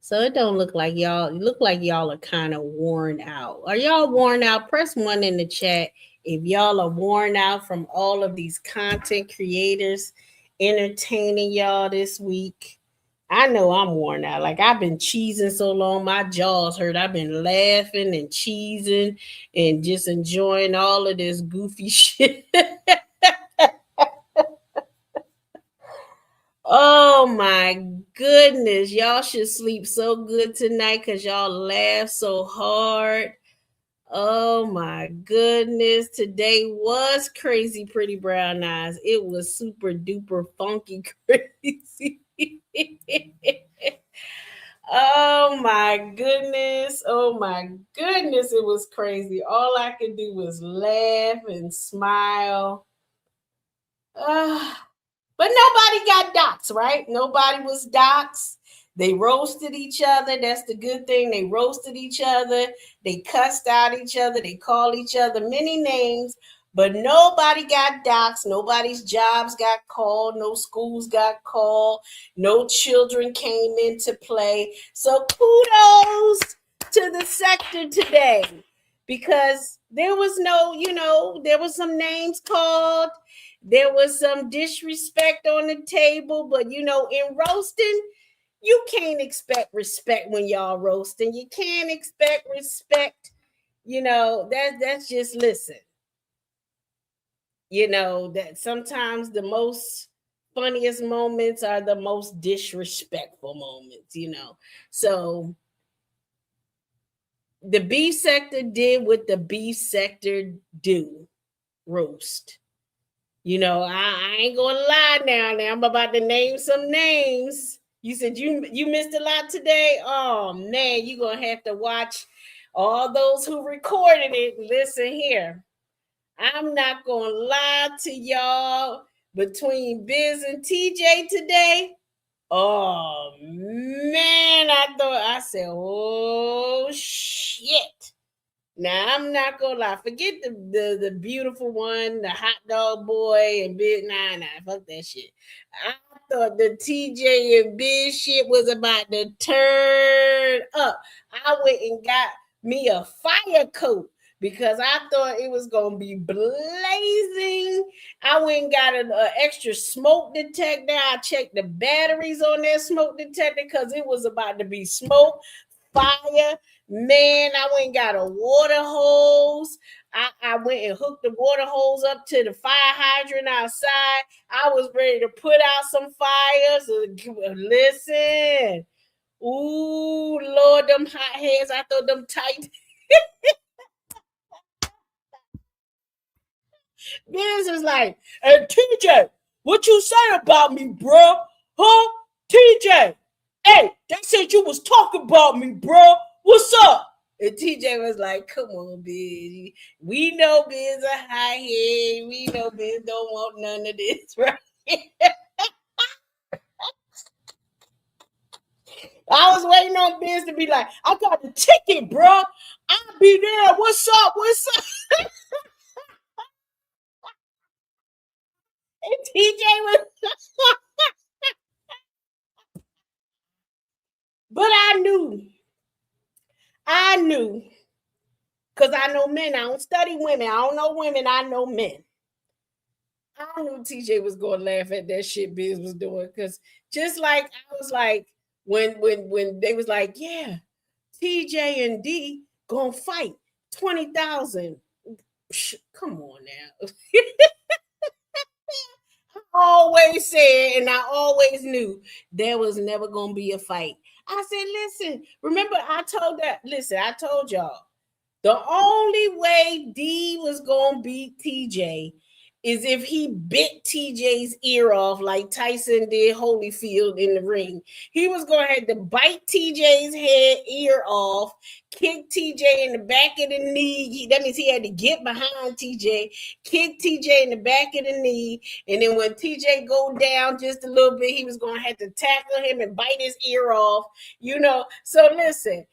So it don't look like y'all. You look like y'all are kind of worn out. Are y'all worn out? Press 1 in the chat if y'all are worn out from all of these content creators entertaining y'all this week. I know I'm worn out. Like, I've been cheesing so long, my jaws hurt. I've been laughing and cheesing and just enjoying all of this goofy shit. Oh my goodness. Y'all should sleep so good tonight because y'all laugh so hard. Oh my goodness. Today was crazy, Pretty Brown Eyes. It was super duper funky crazy. Oh my goodness. Oh my goodness. It was crazy. All I could do was laugh and smile. But nobody got doxxed, right? Nobody was doxxed. They roasted each other. That's the good thing. They roasted each other. They cussed out each other. They called each other many names, but nobody got doxxed. Nobody's jobs got called. No schools got called. No children came into play. So kudos to the sector today, because there was no, there was some names called. There was some disrespect on the table, but in roasting, you can't expect respect when y'all roasting. You can't expect respect. That's just, listen. That sometimes the most funniest moments are the most disrespectful moments, So the B sector did what the B sector do, roast. I ain't gonna lie now. I'm about to name some names. You said you missed a lot today. Oh man, you're gonna have to watch all those who recorded it. Listen here. I'm not gonna lie to y'all. Between Biz and TJ today, oh man, I said, oh shit. Now I'm not gonna lie. Forget the beautiful one, the hot dog boy and Big Nine. Fuck that shit. I thought the TJ and Biz shit was about to turn up. I went and got me a fire coat because I thought it was gonna be blazing. I went and got an extra smoke detector. I checked the batteries on that smoke detector because it was about to be smoke, fire. Man, I went and got a water hose. I went and hooked the water hose up to the fire hydrant outside. I was ready to put out some fires. Listen. Ooh, Lord, them hot heads. I thought them tight. Biz was like, hey, TJ, what you say about me, bro? Huh? TJ, hey, they said you was talking about me, bro. What's up? And TJ was like, come on, Biz. We know Biz a high head. We know Biz don't want none of this, right? I was waiting on Biz to be like, I got the ticket, bro. I'll be there. What's up? What's up? And TJ was but I knew, because I know men. I don't study women. I don't know women. I know men. I knew TJ was going to laugh at that shit Biz was doing. Because just like I was like, when they was like, yeah, TJ and D going to fight 20,000. Come on now. I always said, and I always knew there was never going to be a fight. I said, listen, remember I told y'all, the only way D was going to beat TJ is if he bit TJ's ear off like Tyson did Holyfield in the ring. He was going to have to bite TJ's ear off, kick TJ in the back of the knee. That means he had to get behind TJ, kick TJ in the back of the knee, and then when TJ go down just a little bit, he was going to have to tackle him and bite his ear off, So listen,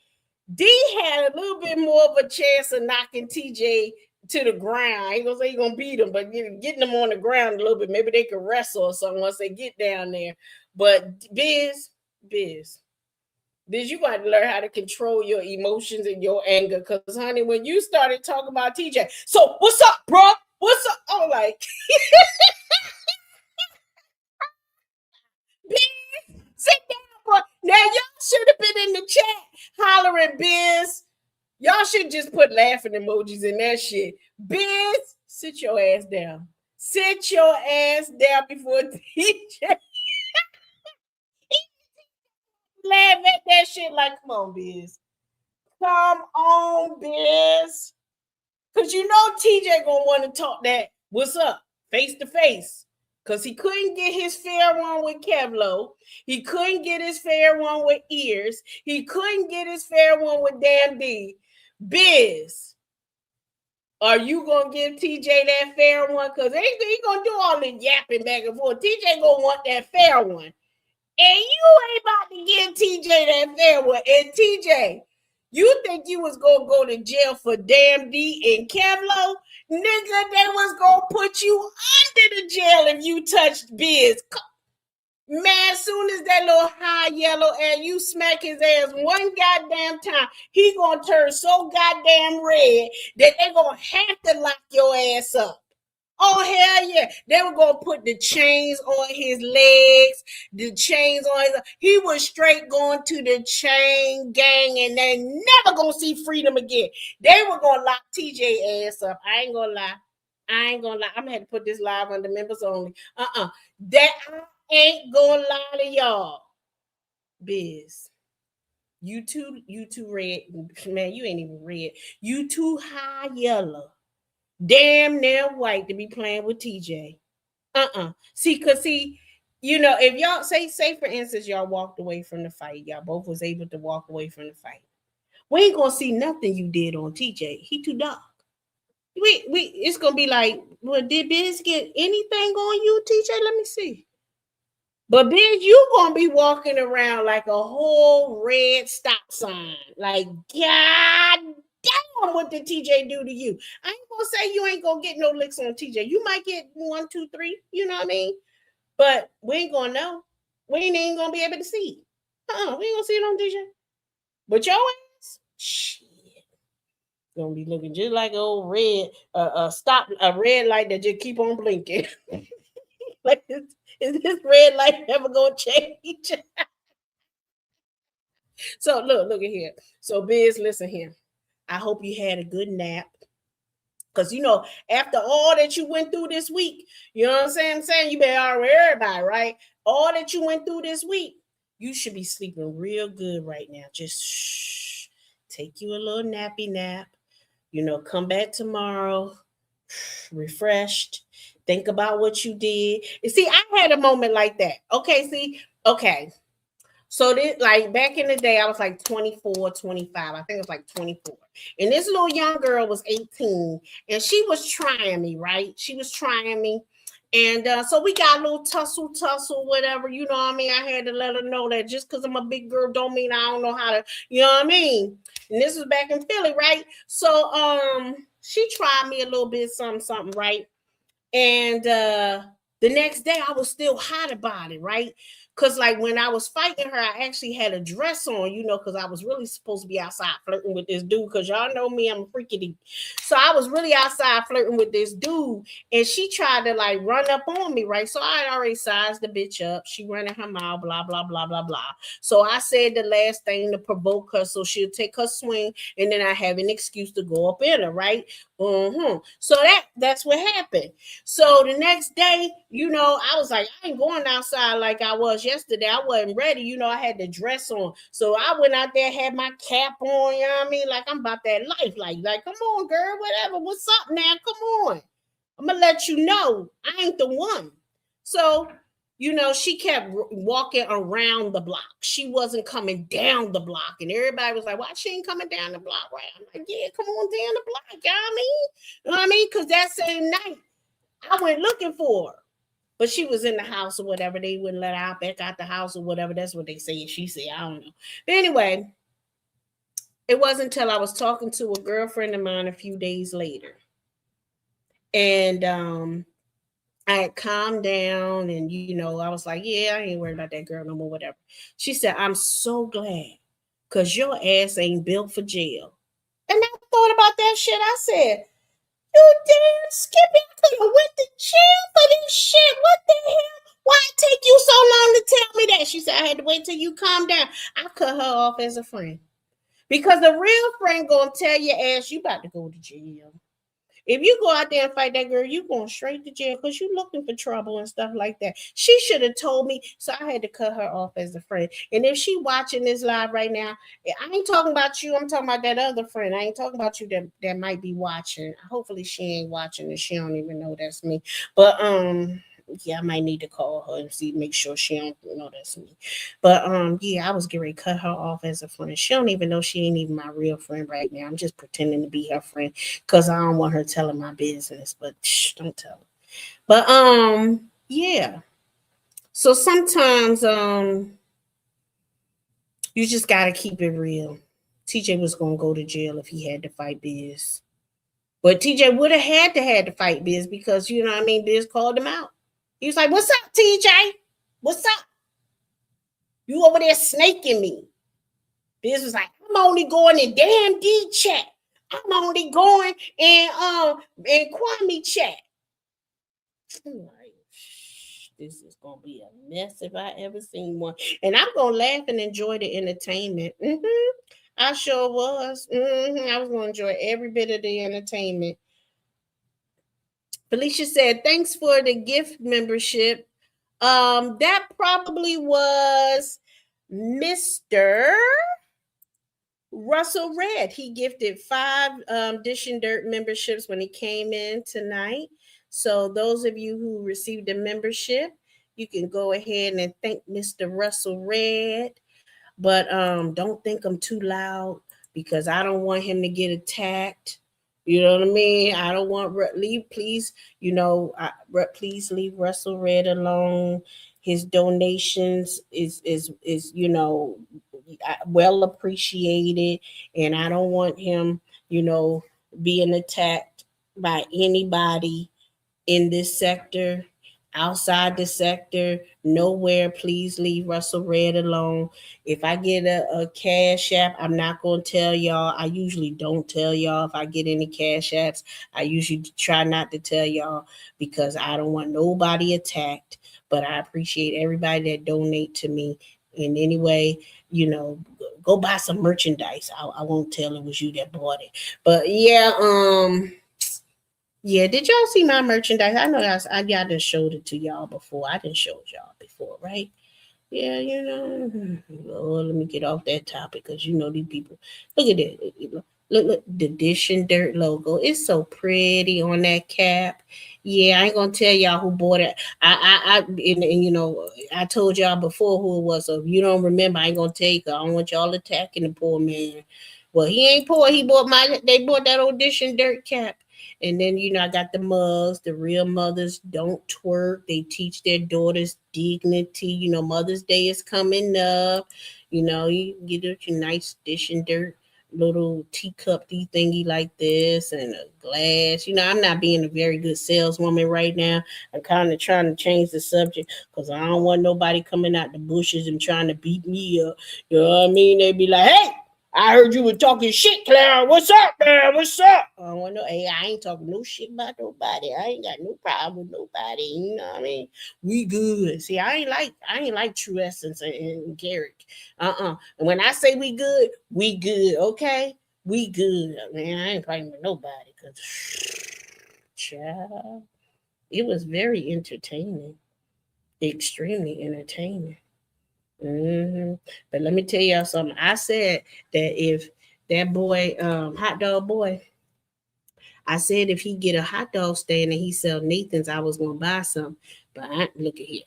D had a little bit more of a chance of knocking TJ to the ground. I ain't gonna say he's gonna beat him, but getting them on the ground a little bit. Maybe they could wrestle or something once they get down there. But Biz, you got to learn how to control your emotions and your anger. Because, honey, when you started talking about TJ, so what's up, bro? What's up? I'm like, Biz, sit down, bro. Now y'all should have been in the chat hollering, Biz. Y'all should just put laughing emojis in that shit. Biz, sit your ass down. Sit your ass down before TJ. Laugh at that shit like, come on, Biz. Come on, Biz. Because you know TJ gonna want to talk that, what's up, face to face. Because he couldn't get his fair one with Kevlo. He couldn't get his fair one with Ears. He couldn't get his fair one with Damn D. Biz, are you gonna give TJ that fair one? Because he gonna do all the yapping back and forth. TJ gonna want that fair one. And you ain't about to give TJ that fair one. And TJ, you think you was gonna go to jail for Damn D and Kevlo? Nigga, they was gonna put you under the jail if you touched Biz. Man, as soon as that little high yellow and you smack his ass one goddamn time, he gonna turn so goddamn red that they gonna have to lock your ass up. Oh, hell yeah. They were gonna put the chains on his legs, the chains on his... He was straight going to the chain gang and they never gonna see freedom again. They were gonna lock TJ ass up. I ain't gonna lie. I'm gonna have to put this live under members only. That I ain't gonna lie to y'all. Biz, you too red. Man, you ain't even red. You too high yellow. Damn near white to be playing with TJ. See, you know, if y'all say for instance, y'all walked away from the fight, y'all both was able to walk away from the fight. We ain't gonna see nothing you did on TJ. He too dark. We it's gonna be like, well, did Biz get anything on you, TJ? Let me see. But Biz, you gonna be walking around like a whole red stop sign. Like, God damn, what did TJ do to you? I ain't gonna say you ain't gonna get no licks on TJ. You might get 1, 2, 3, you know what I mean? But we ain't gonna know. We ain't even gonna be able to see. We ain't gonna see it on TJ. But your ass, shit, gonna be looking just like an old red, a red light that just keep on blinking. Like, is this red light never gonna change? So look at here. So Biz, listen here. I hope you had a good nap. Because, you know, after all that you went through this week, you know what I'm saying? You better already everybody, right? All that you went through this week, you should be sleeping real good right now. Just take you a little nappy nap. You know, come back tomorrow, refreshed. Think about what you did. You see, I had a moment like that. Okay. So this, like back in the day, I was like 24, 25. I think it was like 24. And this little young girl was 18. And she was trying me, right? She was trying me. And so we got a little tussle, whatever. You know what I mean? I had to let her know that just because I'm a big girl don't mean I don't know how to, you know what I mean? And this was back in Philly, right? So she tried me a little bit, something, right? And the next day I was still hot about it, right? Because like when I was fighting her, I actually had a dress on, you know, because I was really supposed to be outside flirting with this dude, because y'all know me, I'm a freaky. So I was really outside flirting with this dude, and she tried to like run up on me, right? So I had already sized the bitch up. She running her mouth, blah, blah, blah, blah, blah. So I said the last thing to provoke her, so she'll take her swing, and then I have an excuse to go up in her, right? So that's what happened. So the next day, you know, I was like, I ain't going outside like I was yesterday. I wasn't ready. You know, I had the dress on. So I went out there, had my cap on, you know what I mean? Like, I'm about that life. Like, come on, girl, whatever. What's up now? Come on. I'm going to let you know I ain't the one. So, you know, she kept walking around the block. She wasn't coming down the block. And everybody was like, why she ain't coming down the block, right? I'm like, yeah, come on down the block, you know what I mean? You know what I mean? Because that same night, I went looking for her. But she was in the house or whatever. They wouldn't let her out back out the house or whatever. That's what they say. She said, I don't know. But anyway, it wasn't until I was talking to a girlfriend of mine a few days later. And I had calmed down, and, you know, I was like, yeah, I ain't worried about that girl no more, whatever. She said, I'm so glad, because your ass ain't built for jail. And I thought about that shit. I said, you damn Skippy, I could have went to jail for this shit. What the hell? Why it take you so long to tell me that? She said, I had to wait till you calm down. I cut her off as a friend. Because a real friend gonna tell your ass you about to go to jail. If you go out there and fight that girl, you going straight to jail because you looking for trouble and stuff like that. She should have told me, so I had to cut her off as a friend. And if she watching this live right now, I ain't talking about you. I'm talking about that other friend. I ain't talking about you that might be watching. Hopefully she ain't watching and she don't even know that's me. But yeah, I might need to call her and see, make sure she don't know that's me. But yeah, I was getting ready to cut her off as a friend. She don't even know she ain't even my real friend right now. I'm just pretending to be her friend because I don't want her telling my business. But shh, don't tell her. But yeah. So sometimes you just gotta keep it real. TJ was gonna go to jail if he had to fight Biz. But TJ would have had to fight Biz because, you know what I mean, Biz called him out. He was like, what's up, TJ? What's up? You over there snaking me. Biz was like, I'm only going in damn D chat. I'm only going in Kwame chat. I'm like, this is gonna be a mess if I ever seen one. And I'm gonna laugh and enjoy the entertainment. I sure was. I was gonna enjoy every bit of the entertainment. Felicia said, thanks for the gift membership. That probably was Mr. Russell Red. He gifted 5 Dish and Dirt memberships when he came in tonight. So those of you who received a membership, you can go ahead and thank Mr. Russell Red. But don't think I'm too loud because I don't want him to get attacked. You know what I mean? I don't want leave. Please, please leave Russell Red alone. His donations is well appreciated, and I don't want him being attacked by anybody in this sector, outside the sector, nowhere. Please leave Russell Red alone. If I get a cash app, I'm not going to tell y'all. I usually don't tell y'all if I get any cash apps. I usually try not to tell y'all because I don't want nobody attacked. But I appreciate everybody that donate to me in any way. Go buy some merchandise. I won't tell it was you that bought it. But yeah, did y'all see my merchandise? I know I done showed it to y'all before. I done showed y'all before, right? Yeah, Lord, let me get off that topic because these people. Look at it. Look, the Dish and Dirt logo. It's so pretty on that cap. Yeah, I ain't gonna tell y'all who bought it. I told y'all before who it was. So if you don't remember, I ain't gonna tell you. I don't want y'all attacking the poor man. Well, he ain't poor. They bought that old Dish and Dirt cap. And then, I got the mugs. The real mothers don't twerk. They teach their daughters dignity. Mother's Day is coming up. You get your nice Dish and Dirt little teacup thingy like this and a glass. I'm not being a very good saleswoman right now. I'm kind of trying to change the subject because I don't want nobody coming out the bushes and trying to beat me up. You know what I mean? They be like, hey, I heard you were talking shit, Clara. What's up, man? What's up? I don't want no. Hey, I ain't talking no shit about nobody. I ain't got no problem with nobody. You know what I mean? We good. See, I ain't like True Essence and Garrick. And when I say we good, okay? We good. Man, I ain't fighting with nobody because, child, it was very entertaining, extremely entertaining. But let me tell y'all something. I said that if that boy, hot dog boy, I said if he get a hot dog stand and he sell Nathan's, I was gonna buy some. But look at here.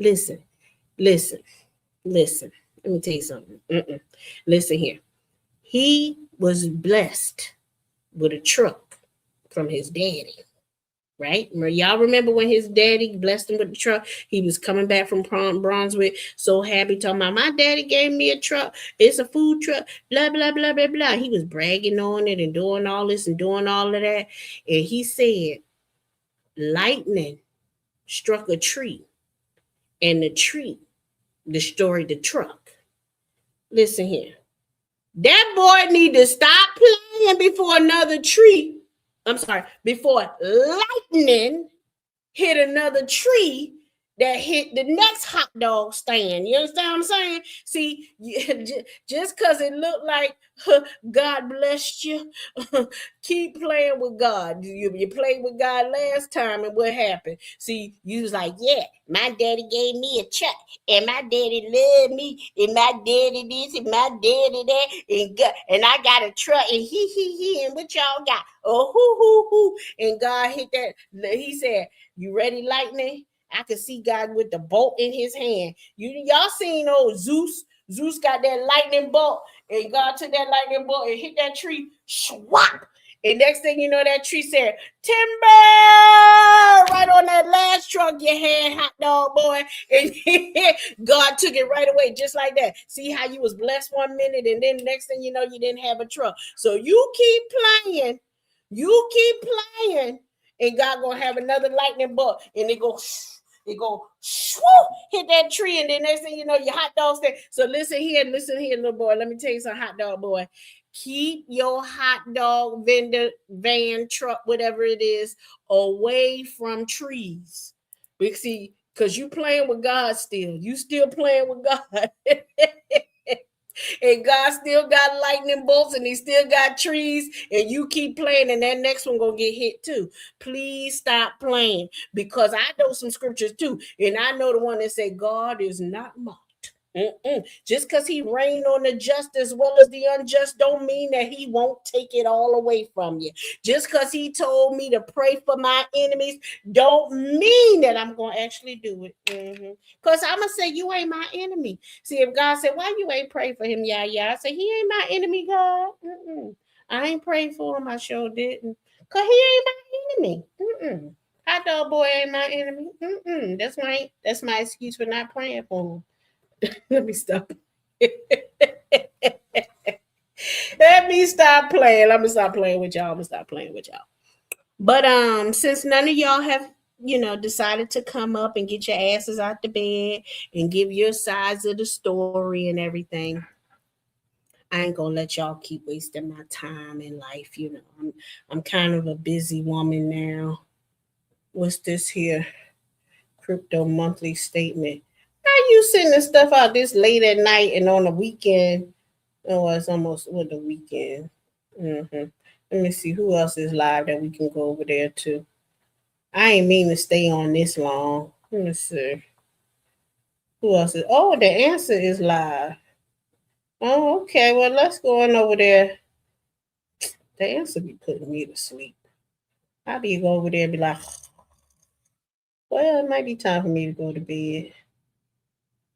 Listen. Let me tell you something. Listen here. He was blessed with a truck from his daddy. Right? Y'all remember when his daddy blessed him with the truck? He was coming back from Brunswick, so happy, talking about, my daddy gave me a truck. It's a food truck, blah, blah, blah, blah, blah. He was bragging on it and doing all this and doing all of that. And he said, lightning struck a tree, and the tree destroyed the truck. Listen here. That boy need to stop playing before another tree. I'm sorry, before lightning hit another tree that hit the next hot dog stand. You understand what I'm saying? See, just because it looked like God blessed you, keep playing with God. You played with God last time, and what happened? See, you was like, yeah, my daddy gave me a truck, and my daddy loved me, and my daddy this, and my daddy that, and I got a truck, and he, and what y'all got? Oh, hoo. And God hit that. He said, you ready, lightning? I could see God with the bolt in his hand. Y'all seen old Zeus? Zeus got that lightning bolt, and God took that lightning bolt and hit that tree. Swap! And next thing you know, that tree said, timber! Right on that last truck you had, hot dog boy. And God took it right away, just like that. See how you was blessed one minute, and then next thing you know, you didn't have a truck. So you keep playing. And God gonna have another lightning bolt, and it go swoo, hit that tree, and then next thing you know, your hot dog stand. So listen here, little boy. Let me tell you something, hot dog boy. Keep your hot dog vendor, van, truck, whatever it is, away from trees. Because you playing with God still. You still playing with God. And God still got lightning bolts, and he still got trees, and you keep playing, and that next one gonna get hit too. Please stop playing, because I know some scriptures too, and I know the one that say God is not mocked. Just because he reign on the just as well as the unjust don't mean that he won't take it all away from you. Just because he told me to pray for my enemies don't mean that I'm going to actually do it. Because I'm going to say, you ain't my enemy. See, if God said, why you ain't pray for him, Yaya? I say, he ain't my enemy, God. I ain't prayed for him. I sure didn't. Because he ain't my enemy. Hot dog boy ain't my enemy. That's my excuse for not praying for him. Let me stop. Let me stop playing. I'm gonna stop playing with y'all. But since none of y'all have, decided to come up and get your asses out the bed and give your sides of the story and everything, I ain't gonna let y'all keep wasting my time in life. I'm kind of a busy woman now. What's this here? Crypto monthly statement. How you sending stuff out this late at night and on the weekend? Oh, it's almost the weekend. Let me see who else is live that we can go over there to. I ain't mean to stay on this long. Let me see. Who else is? Oh, the answer is live. Oh, okay. Well, let's go on over there. The answer be putting me to sleep. How do you go over there and be like, well, it might be time for me to go to bed.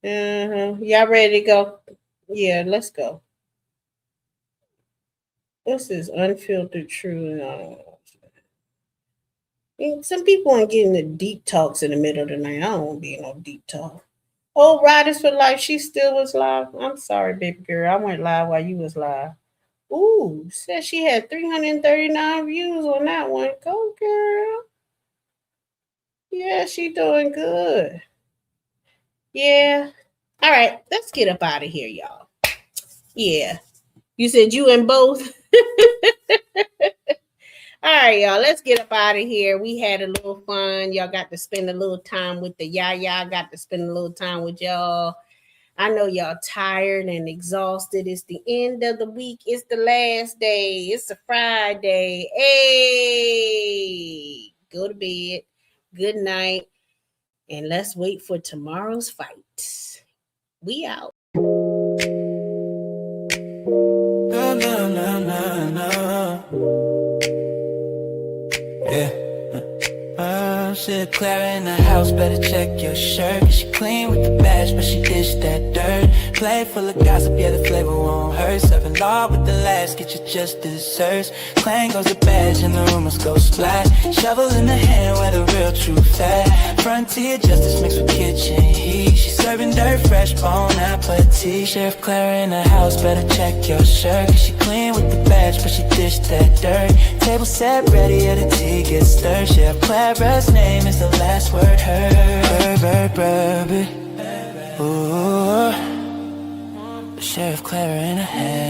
Y'all ready to go? Yeah, let's go. This is unfiltered truth. Some people aren't getting the deep talks in the middle of the night. I don't want to be in no deep talk. Oh, Riders for Life, she still was live. I'm sorry, baby girl. I went live while you was live. Ooh, said she had 339 views on that one. Go, girl. Yeah, she doing good. Yeah. All right, let's get up out of here, y'all. Yeah. You said you and both? All right, y'all, let's get up out of here. We had a little fun. Y'all got to spend a little time with the Yaya. Got to spend a little time with y'all. I know y'all tired and exhausted. It's the end of the week. It's the last day. It's a Friday. Hey, go to bed. Good night. And let's wait for tomorrow's fight. We out. Shit, Clara in the house, better check your shirt. Cause she clean with the bash, but she dish that dirt. Plate full of gossip, yeah, the flavor won't hurt. Serving law with the last, get you just desserts. Clang goes the badge and the rumors go splash. Shovel in the hand where the real truth at. Frontier justice mixed with kitchen heat. She's serving dirt fresh, bon appetit. Sheriff Clara in the house, better check your shirt. Cause she clean with the badge, but she dish that dirt. Table set ready, yeah, the tea gets stirred. Sheriff Clara's name is the last word heard. Ooh, Sheriff Clara in the hand.